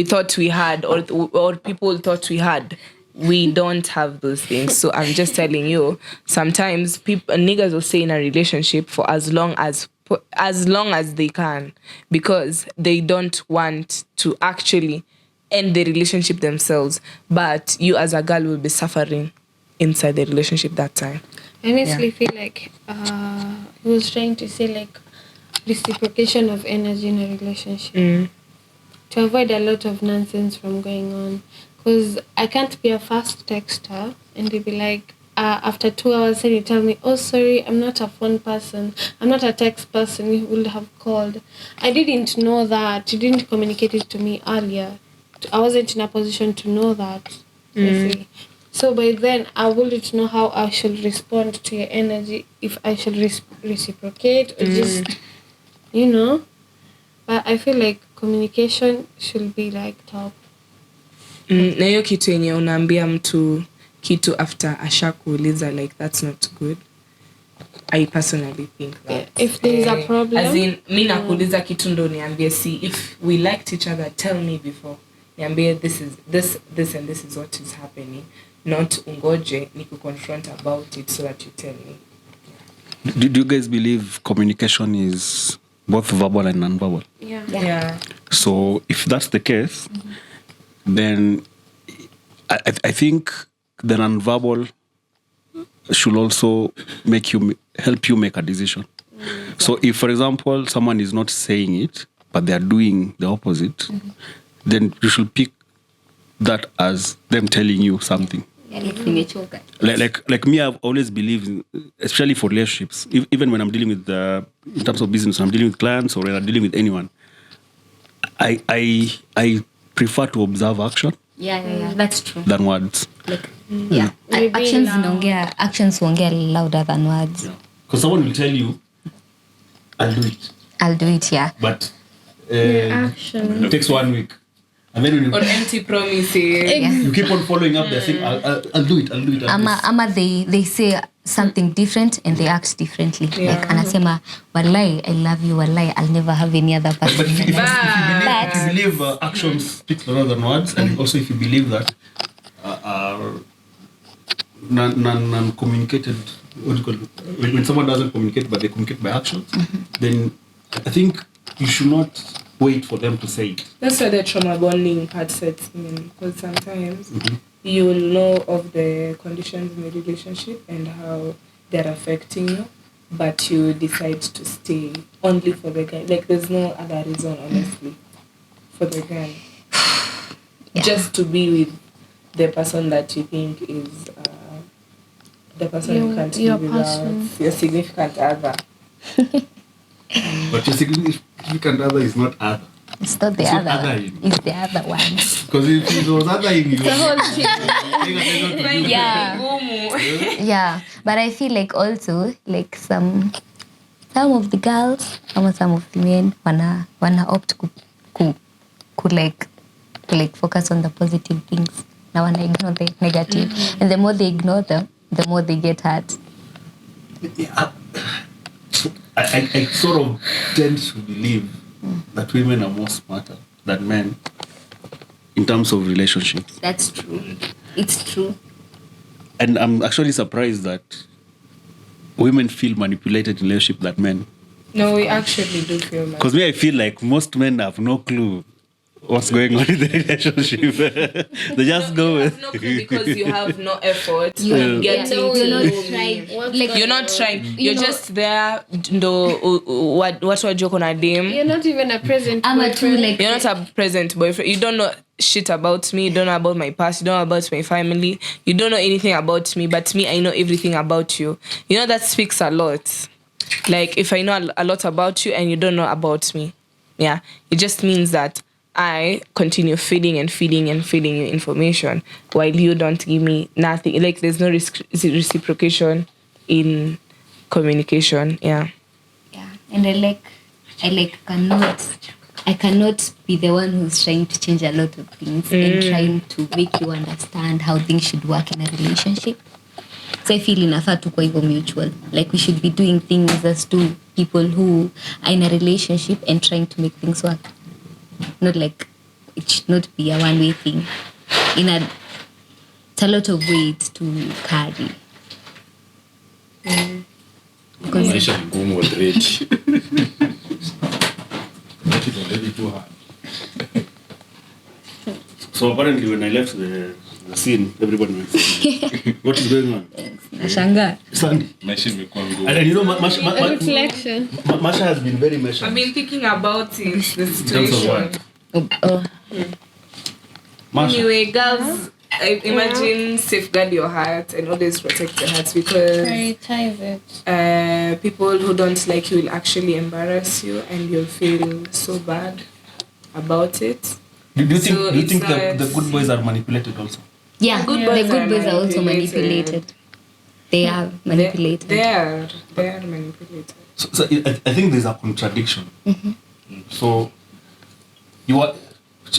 thought we had, or people thought we had? We don't have those things. So I'm just telling you, sometimes niggas will stay in a relationship for as long as they can, because they don't want to actually end the relationship themselves, but you as a girl will be suffering inside the relationship that time. I honestly feel like he was trying to say like reciprocation of energy in a relationship to avoid a lot of nonsense from going on. Because I can't be a fast texter and they'll be like, after 2 hours, then you tell me, oh, sorry, I'm not a phone person. I'm not a text person. You would have called. I didn't know that. You didn't communicate it to me earlier. I wasn't in a position to know that. So by then, I wouldn't know how I should respond to your energy, if I should reciprocate or just, But I feel like communication should be like top. Na hiyo kitu yenye unaambia mtu kitu after ashakuuliza, like that's not good. I personally think that. Yeah, if there is a problem. As in, mi nakuuliza kitu ndo niambie, see, if we liked each other, tell me before. Niambie this and this is what is happening. Not ungoje niku confront about it so that you tell me. Do you guys believe communication is both verbal and non-verbal? Yeah. So if that's the case, then I think the non-verbal should also help you make a decision. So if, for example, someone is not saying it, but they are doing the opposite, then you should pick that as them telling you something. Like me, I've always believed in, especially for relationships, even when I'm dealing with in terms of business, when I'm dealing with clients or when I'm dealing with anyone, I prefer to observe action. Yeah, that's true. Than words. Actions wongea louder than words. Because someone will tell you, I'll do it, yeah. But action. It takes 1 week. And then or empty promises. You keep on following up, they're saying, I'll do it. Ama they say something different and they act differently. Yeah. Like anasema, wallahi, I love you, wallahi, I'll never have any other person. But if you believe actions speak louder than words, and also if you believe that non-communicated, what do you call it? When someone doesn't communicate but they communicate by actions, then I think you should not wait for them to say it. That's where the trauma bonding part sets in, because sometimes you will know of the conditions in the relationship and how they're affecting you, but you decide to stay only for the guy. Like there's no other reason, honestly, for the guy. Just to be with the person that you think is the person you can't be without, your significant other. But your significant other is not other. It's not the other. It's the other one. Because if it was other in you, the whole thing. Yeah. But I feel like also like some of the girls or some of the men wanna opt to focus on the positive things. Now wanna ignore the negative. And the more they ignore them, the more they get hurt. Yeah. I sort of tend to believe that women are more smarter than men in terms of relationships. That's true. It's true. And I'm actually surprised that women feel manipulated in relationship than men. No, we actually do feel manipulated. Because I feel like most men have no clue what's going on in the relationship. They just go with no clue because you have no effort. You're not trying. You're just there. What wajoko na dem. You're not even a present boyfriend. You're not a present boyfriend. You don't know shit about me. You don't know about my past. You don't know about my family. You don't know anything about me. But me, I know everything about you. You know that speaks a lot. Like if I know a lot about you and you don't know about me, yeah, it just means that I continue feeding and feeding and feeding you information while you don't give me nothing. Like there's no reciprocation in communication. Yeah. Yeah, and I cannot be the one who's trying to change a lot of things and trying to make you understand how things should work in a relationship. So I feel inafaa tu kwa hivyo mutual. Like we should be doing things as two people who are in a relationship and trying to make things work. Not like it should not be a one-way thing. It's a lot of weight to carry. Maisha ni ngumu already. Make it already too hard. So apparently when I left the scene, everybody went, what is going on? Nashanga. Sandy. Maisha imekuwa ngumu. And you know, Reflection. Masha has been very measured. I've been thinking about it, the In terms of situation. what? Masha. Anyway, girls, I imagine safeguard your heart and always protect your heart because Prioritize it. people who don't like you will actually embarrass you and you'll feel so bad about it. Do you think, So do you think it's the good boys are manipulated also? Yeah, Good the boys good are boys are also manipulated. manipulated. They are manipulated. They are manipulated. So I think there's a contradiction. So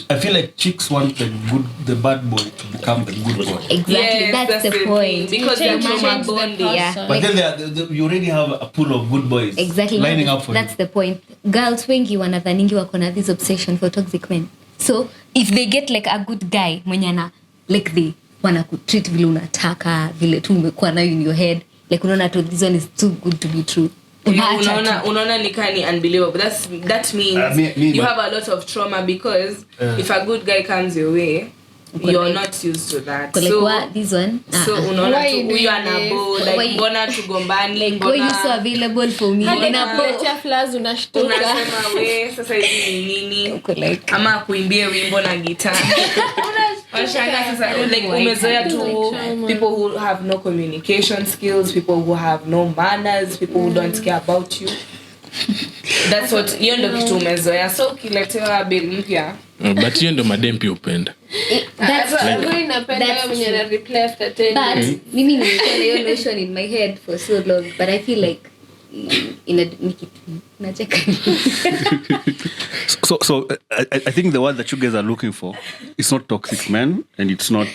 I feel like chicks want the bad boy to become the good boy. Exactly, Yes, that's the thing. point. Because they're Change trauma the bonding. Yeah. person. But then you already have a pool of good boys Exactly. lining up for That's you. the point. Girls wengi wanadhaningi wako na this obsession for toxic men. So if they get like a good guy mwenye ana like they wana kutreat vile unataka vile tu umekuwa nayo in your head, like unaona to this one is too good to be true. Unaacha tu. Unaona ni kani unbelievable. That means you have a lot of trauma because if a good guy comes your way, you're like- not used to that. Like So what this one? so unaona Why tu you huyu doing anabo this? Why- like mbona tugombani Like why you so mbona available for me? Hadi And I'm nakuletea flowers unashtuka. unasema we sasa hivi ni nini Uko like ama kuimbie wimbo na gitaa. Washanga sasa like umezoea tu people who have no communication skills, people who have no manners, people who don't care about you. That's what hiyo ndio kitu umezoea. So ukiletewa bill mpya But hiyo ndo madem pia upenda. Wewe unapenda wewe mwenye na reply after 10 but minutes. mimi nimekuwa na hiyo notion in my head for so long, but I feel like nacheka. So I think the word that you guys are looking for is not toxic men and it's not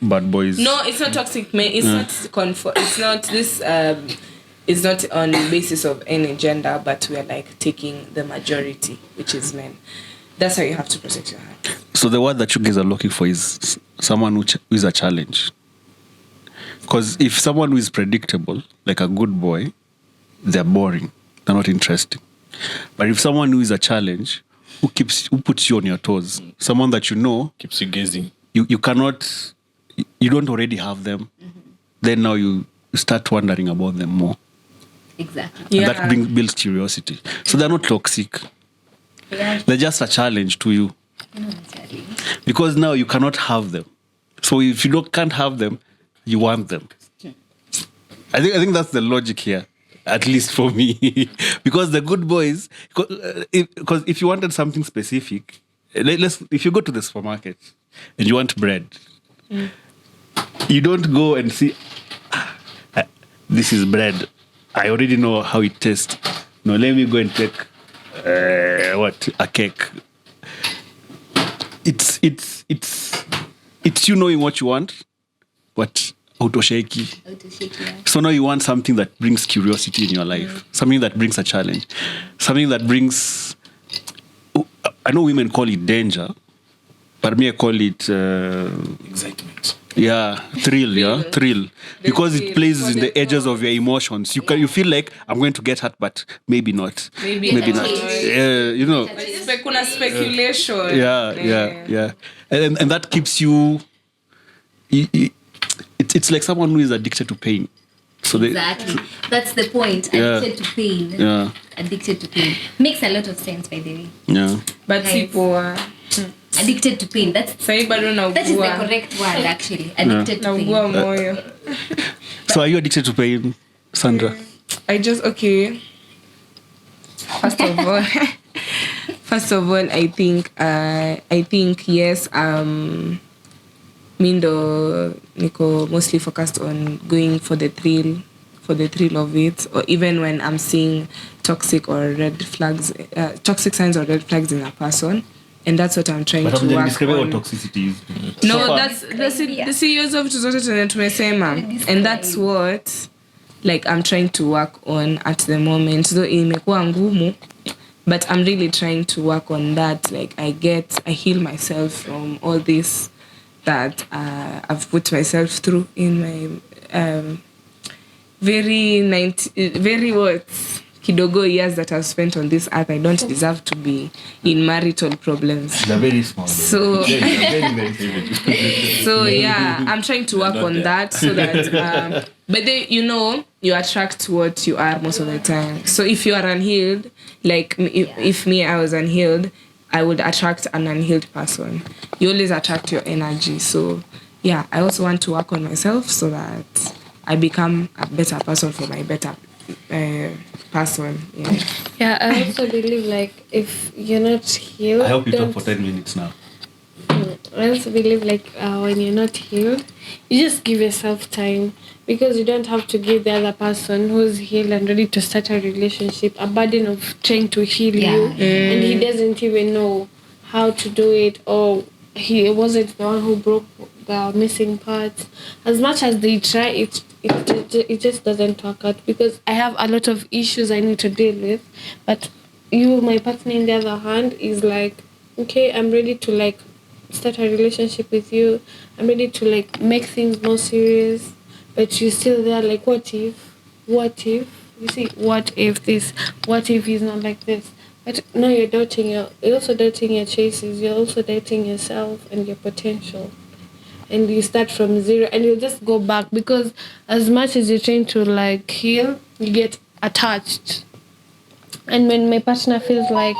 bad boys. no, it's not toxic man. It's not it's not this it's not on the basis of any gender, but we are like taking the majority, which is men. That's how you have to protect your heart. So the word that you guys are looking for is someone who is a challenge. Because if someone who is predictable, like a good boy, they're boring. They're not interesting. But if someone who is a challenge, who puts you on your toes, someone that you know, Keeps you gazing. you don't already have them, then now you start wondering about them more. Exactly. And that builds curiosity. So they're not toxic. Yeah. They're just a challenge to you. Exactly. Because now you cannot have them. So if you can't have them, you want them. I think that's the logic here, at least for me. Because the good boys, because if you wanted something specific, if you go to the supermarket and you want bread, you don't go and see, this is bread. I already know how it tastes. No, let me go and take a cake. It's you knowing what you want, but autosheki. So now you want something that brings curiosity in your life, something that brings a challenge, something that brings. I know women call it danger, but me I call it Excitement. yeah, thrill. Because it plays in the edges of your emotions. You feel like I'm going to get hurt, but maybe not. Maybe not. You know. Kuna speculation. Yeah. And that keeps you. It's like someone who is addicted to pain. So Exactly. That's the point. Yeah. Addicted to pain. Yeah. Addicted to pain. Makes a lot of sense, by the way. Yeah. But Nice. people Addicted to pain. That is the naugua correct word, actually. Addicted to pain. moyo. So are you addicted to pain, Sandra? I just okay. First of all, I think yes. Mindo niko mostly focused on going for the thrill of it, or even when I'm seeing toxic signs or red flags in a person, and that's what I'm trying to work on. Toxicity is. No, that's the CEOs of tumesema, and that's what like I'm trying to work on at the moment. So imekuwa ngumu, but I'm really trying to work on that. Like I heal myself from all this that I've put myself through in my very kidogo years that I've spent on this earth. I don't deserve to be in marital problems. They're very small. So very so yeah, I'm trying to work on that so that but then you attract what you are most of the time. So if you are unhealed, like if I was unhealed, I would attract an unhealed person. You always attract your energy. So yeah, I also want to work on myself so that I become a better person for my better person. Yeah, I also believe like if you're not healed, I hope you talk for 10 minutes now. I also believe like when you're not healed, you just give yourself time, because you don't have to give the other person who's healed and ready to start a relationship a burden of trying to heal you, and he doesn't even know how to do it, or he wasn't the one who broke the missing parts. As much as they try, it just doesn't work out, because I have a lot of issues I need to deal with, but my partner on the other hand is like, okay, I'm ready to like start a relationship with you, I'm ready to like make things more serious, but you're still there like, what if you see, what if he's not like this? But now you're also doubting your choices, you're also doubting yourself and your potential, and you start from zero, and you just go back, because as much as you're trying to like heal, you get attached. And when my partner feels like,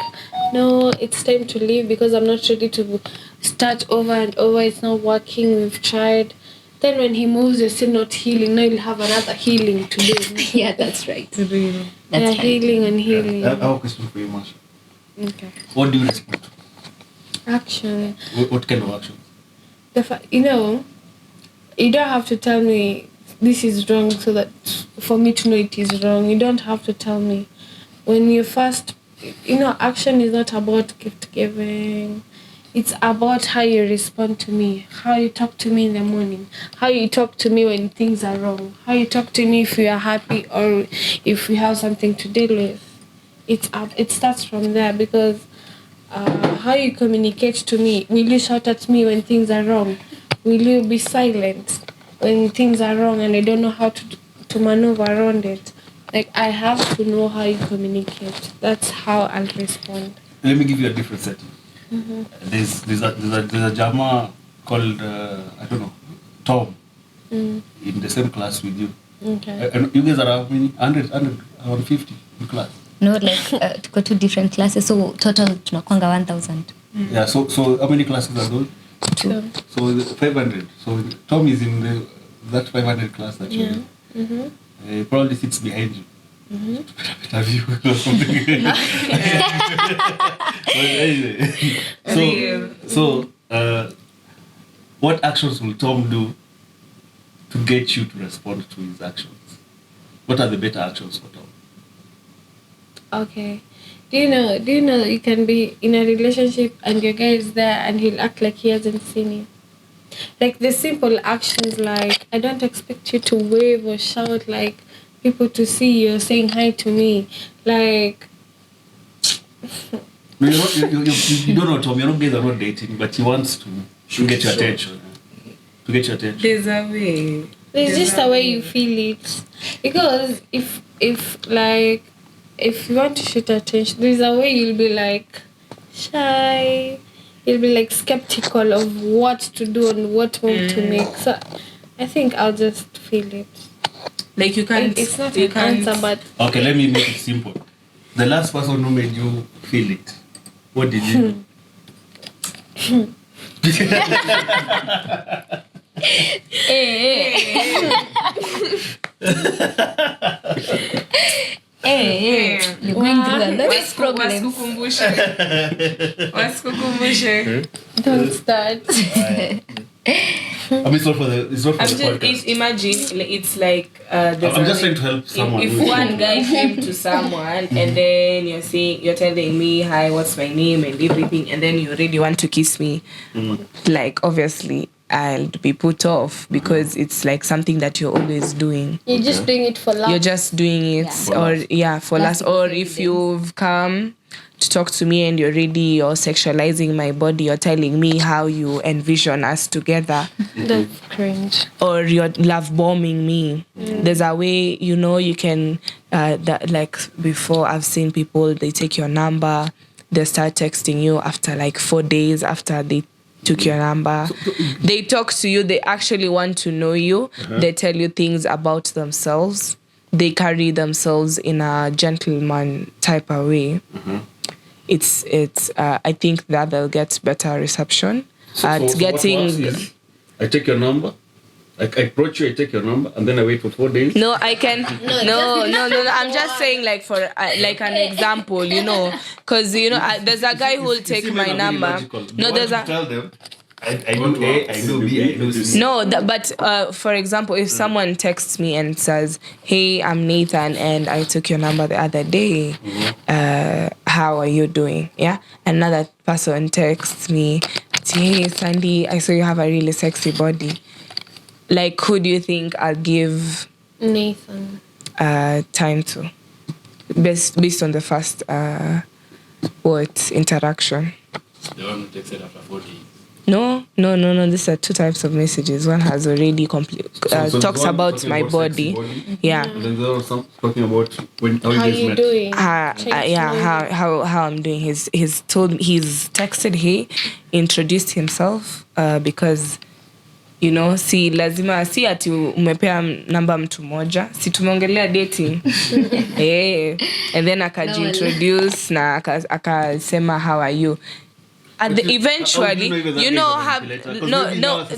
no, it's time to leave because I'm not ready to start over and over, it's not working, we've tried, then when he moves, you're still not healing. Now you'll have another healing to do. Yeah, that's right. That's right. Healing and healing. I have a question for you, Masha. Okay. What do you respond to? Action. What kind of action? You don't have to tell me this is wrong so that for me to know it is wrong. You don't have to tell me. When you first, action is not about gift giving. It's about how you respond to me, how you talk to me in the morning, how you talk to me when things are wrong, how you talk to me if you are happy or if we have something to deal with. It starts from there, because how you communicate to me. Will you shout at me when things are wrong? Will you be silent when things are wrong and I don't know how to maneuver around it? Like, I have to know how you communicate. That's how I'll respond. Let me give you a different setting. Mm-hmm. There's a Jama called Tom in the same class with you. Okay. And you guys are how many? 150 in class. No, like tuko two different classes, so total tunakwanga 1,000. Yeah. So how many classes are those? Two. So 500. So Tom is in that 500 class that you're in. Mm-hmm. He probably sits behind you. Mm-hmm. Better view or something. But anyway, so what actions will Tom do to get you to respond to his actions? What are the better actions for Tom? Okay. Do you know you can be in a relationship and your guy is there and he'll act like he hasn't seen you? Like the simple actions, like I don't expect you to wave or shout like people to see you saying hi to me. Like No, you don't know Tom. You guys are not dating, but he wants to get your attention. To get your attention. There's a way. There's just a way you feel it. Because if you want to shoot attention, there's a way you'll be like shy. You'll be like skeptical of what to do and what move to make. So I think I'll just feel it. Like you can't. It's not an answer, but Okay, let me make it simple. The last person who made you feel it, what did you do? You're going through a lot. Wasikukumbushe. Don't start. I mean, it's not for the podcast. Imagine it's like I'm just trying to help someone. If one guy came to someone and then you're telling me, hi, what's my name and everything, and then you really want to kiss me, like obviously I'll be put off because it's like something that you're always doing. You're just doing it for love. You're just doing it for lust. Or if you've come to talk to me and you're sexualizing my body, you're telling me how you envision us together. That's cringe. Or you're love bombing me. There's a way, you can that, like before I've seen people, they take your number, they start texting you after like 4 days after they took your number. They talk to you, they actually want to know you. They tell you things about themselves. They carry themselves in a gentleman type of way. It's I think that they'll get better reception at getting. I take your number. I approach you, I take your number, and then I wait for 4 days. No, I can. No. I'm just saying, like for like an example, because there's a guy who will take my number. No, there's a. Tell them. I know A, I know B, I know C. No, but for example, if someone texts me and says, "Hey, I'm Nathan, and I took your number the other day. How are you doing?" Yeah, another person texts me, "Hey, Sandy, I saw you have a really sexy body." Like, who do you think I'll give Nathan time to? Based on the first interaction. The one who takes it after 40. No. These are two types of messages. One has already talks about my body. Yeah. And then the other one talking about how you doing. How I'm doing. He's texted, hey, introduced himself because si lazima si ati umepea namba mtu moja, si tumeongelea dating. And then akajiintroduce na akasema how are you. And eventually,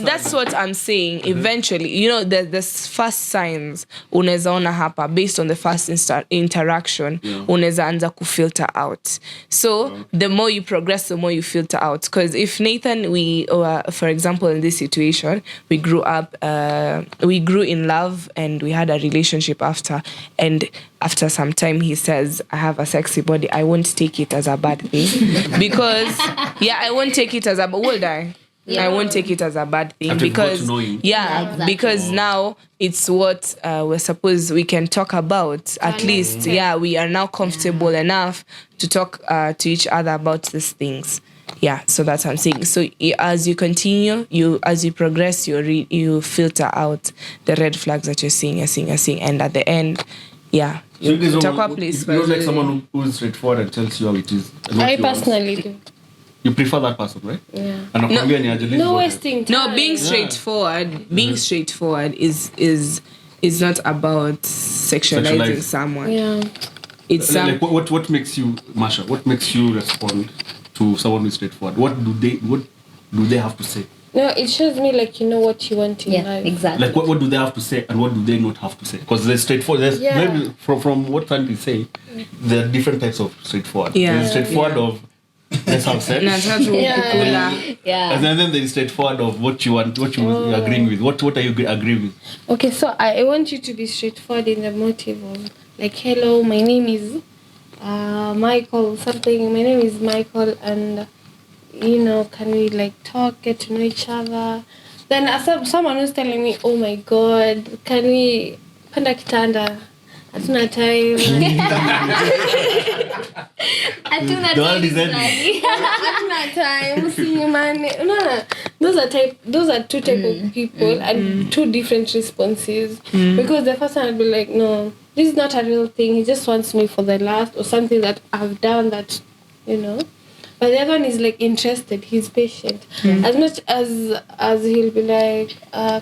that's what I'm saying. Eventually, the first signs unaweza ona hapa based on the first interaction, unaweza anza kufilter out. So the more you progress, the more you filter out. Because if Nathan, for example, in this situation, we grew in love and we had a relationship after, and after some time he says, I have a sexy body, I won't take it as a bad thing. Because I won't take it as a will I? I won't take it as a bad thing. After because exactly. Because now it's what we're supposed we can talk about. At least we are now comfortable enough to talk to each other about these things. So that's what I'm saying. So as you continue, as you progress, you filter out the red flags that you're seeing, and at the end, so you don't like someone who is straightforward and tells you how it is. I personally do. You prefer that person, right? Yeah. No wasting time. No, being straightforward is not about sexualizing someone. Yeah. It's what makes you, Masha? What makes you respond to someone who's straightforward? What do they have to say? No, it shows me what you want in life. Exactly. Like what do they have to say and what do they not have to say? Because they're straightforward. Maybe from what Sandy say, there are different types of straightforward. There's straightforward of let's have sex. And then there's straightforward of what you want, what you're agreeing with. What are you agreeing with? Okay, so I want you to be straightforward in the motive of hello, my name is Michael something. My name is Michael, and can we talk, get to know each other? Then someone who's telling me, oh my god, can we panda kitanda? Hatuna time. Hatuna time. See, man. No. Those are two type of people and two different responses. Because the first one will be like, no, this is not a real thing. He just wants me for the last or something that I've done that, But the other one is interested. He's patient. As much as he'll be like,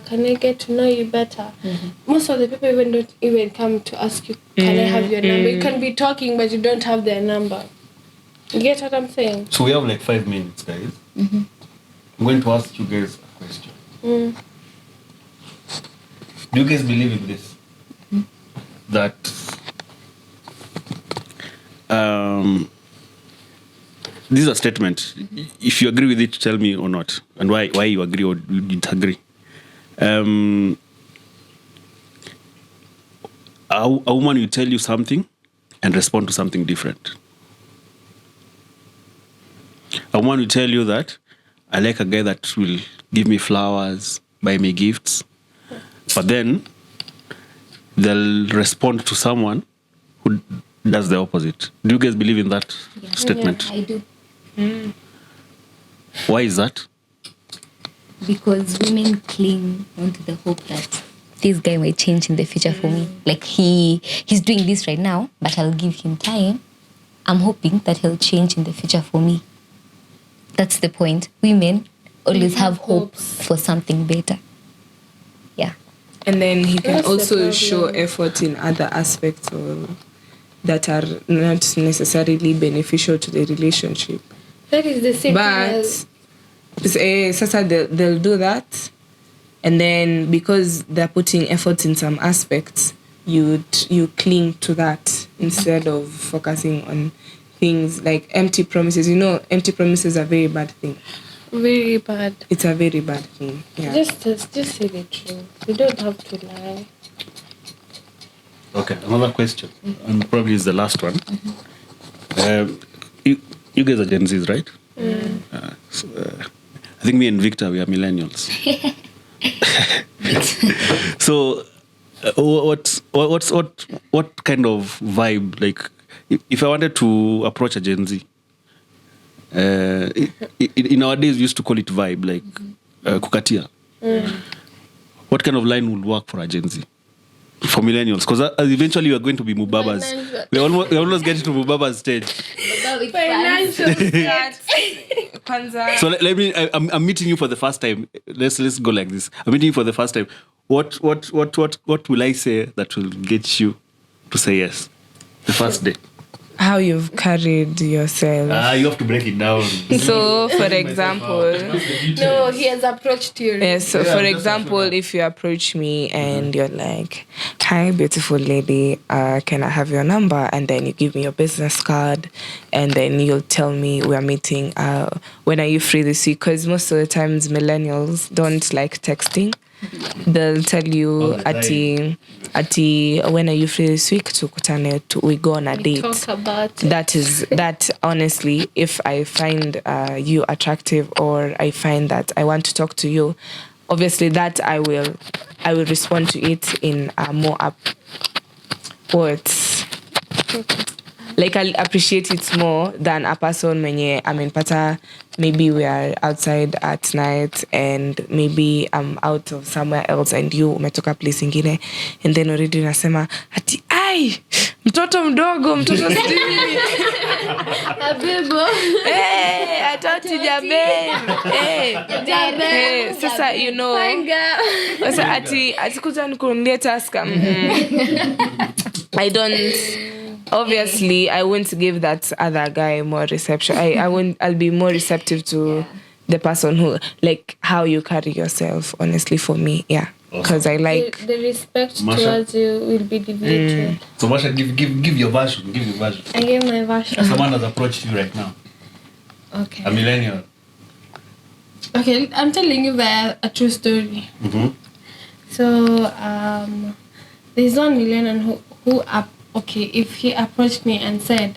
can I get to know you better? Most of the people even don't even come to ask you, can I have your number? You can be talking, but you don't have their number. You get what I'm saying? So we have 5 minutes, guys. I'm going to ask you guys a question. Do you guys believe in this? That this is a statement. If you agree with it, tell me or not, and why you agree or you didn't agree. A woman will tell you something and respond to something different. A woman will tell you that I like a guy that will give me flowers, buy me gifts, but then they'll respond to someone who does the opposite. Do you guys believe in that statement? Yeah, I do. Why is that? Because women cling onto the hope that this guy might change in the future for me. Like he's doing this right now, but I'll give him time. I'm hoping that he'll change in the future for me. That's the point. Women always have hope for something better. Yeah. And then he can That's the also problem. show effort in other aspects that are not necessarily beneficial to the relationship. That is the same But sasa they'll do that, and then because they're putting effort in some aspects, you cling to that instead of focusing on things like empty promises. You know, empty promises are a very bad thing. very bad. It's a very bad thing. Yeah. Just say the truth. You don't have to lie. Okay, another question, and probably is the last one. You guys are Gen Zs, right? I think me and Victor, we are millennials. So, what kind of vibe? Like, if I wanted to approach a Gen Z, in our days we used to call it vibe, like kukatia. What kind of line would work for a Gen Z? For millennials, because eventually we are going to be Mubabas. We almost get to Mubaba's stage. So let me. I'm meeting you for the first time. Let's go like this. I'm meeting you for the first time. What will I say that will get you to say yes? The first day. How you've carried yourself. You have to break it down. So, for example, No, he has approached you. yes. So, for example, if you approach me and you're like, "Hi, beautiful lady, can I have your number?" and then you give me your business card, and then you'll tell me we're meeting. When are you free this week? Because most of the times millennials don't like texting. They'll tell you ati when are you free this week tukutane we go on a date. Talk about it. That honestly, if I find you attractive or I find that I want to talk to you, obviously that I will respond to it in a more words. Like I'll appreciate it more than a person mwenye amenipata. Maybe we are outside at night and maybe I'm out of somewhere else and you umetoka place ingine and then already unasema ati ai mtoto mdogo sijui Abebo. atoti jaben sasa you know sasa ati kuja nikununulie taska. I don't. Obviously, I won't give that other guy more reception. I'll be more receptive to the person who, like, how you carry yourself, honestly, for me, yeah. Because I like... The respect towards you will be debated. So, Masha, give your version. Give your version. I give my version. Someone has approached you right now. Okay. A millennial. Okay, I'm telling you a true story. Mm-hmm. So, there's one millennial who okay, if he approached me and said,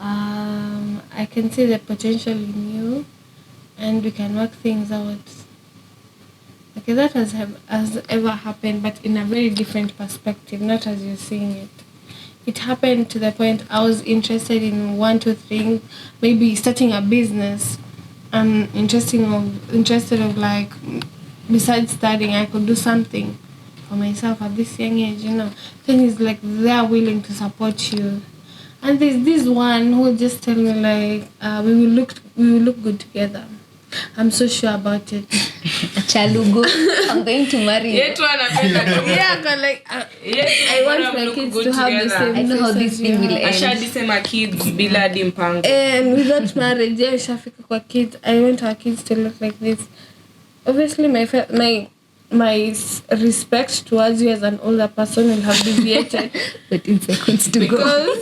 I can see the potential in you and we can work things out. Okay, that has ever happened, but in a very different perspective, not as you're seeing it. It happened to the point I was interested in 1, 2 things, maybe starting a business. I'm interested of like, besides studying, I could do something for myself at this young age, you know. Then it's like they're willing to support you. And there's this one who just tell me like, we will look good together. I'm so sure about it. Chalugo, I'm going to marry you. Yeah, but like, I want my kids to have the same. I know how this thing will end. Ashadisema kids bila dimpango. And without marriage, yeah, shafika kwa kids. I want our kids to look like this. Obviously, my respect towards you as an older person will have deviated. But in seconds to go.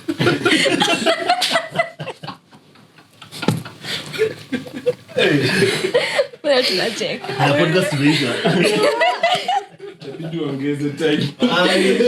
Because Wewe tunacheka. Na podcast tumeisha. Tuongeze time. Ai.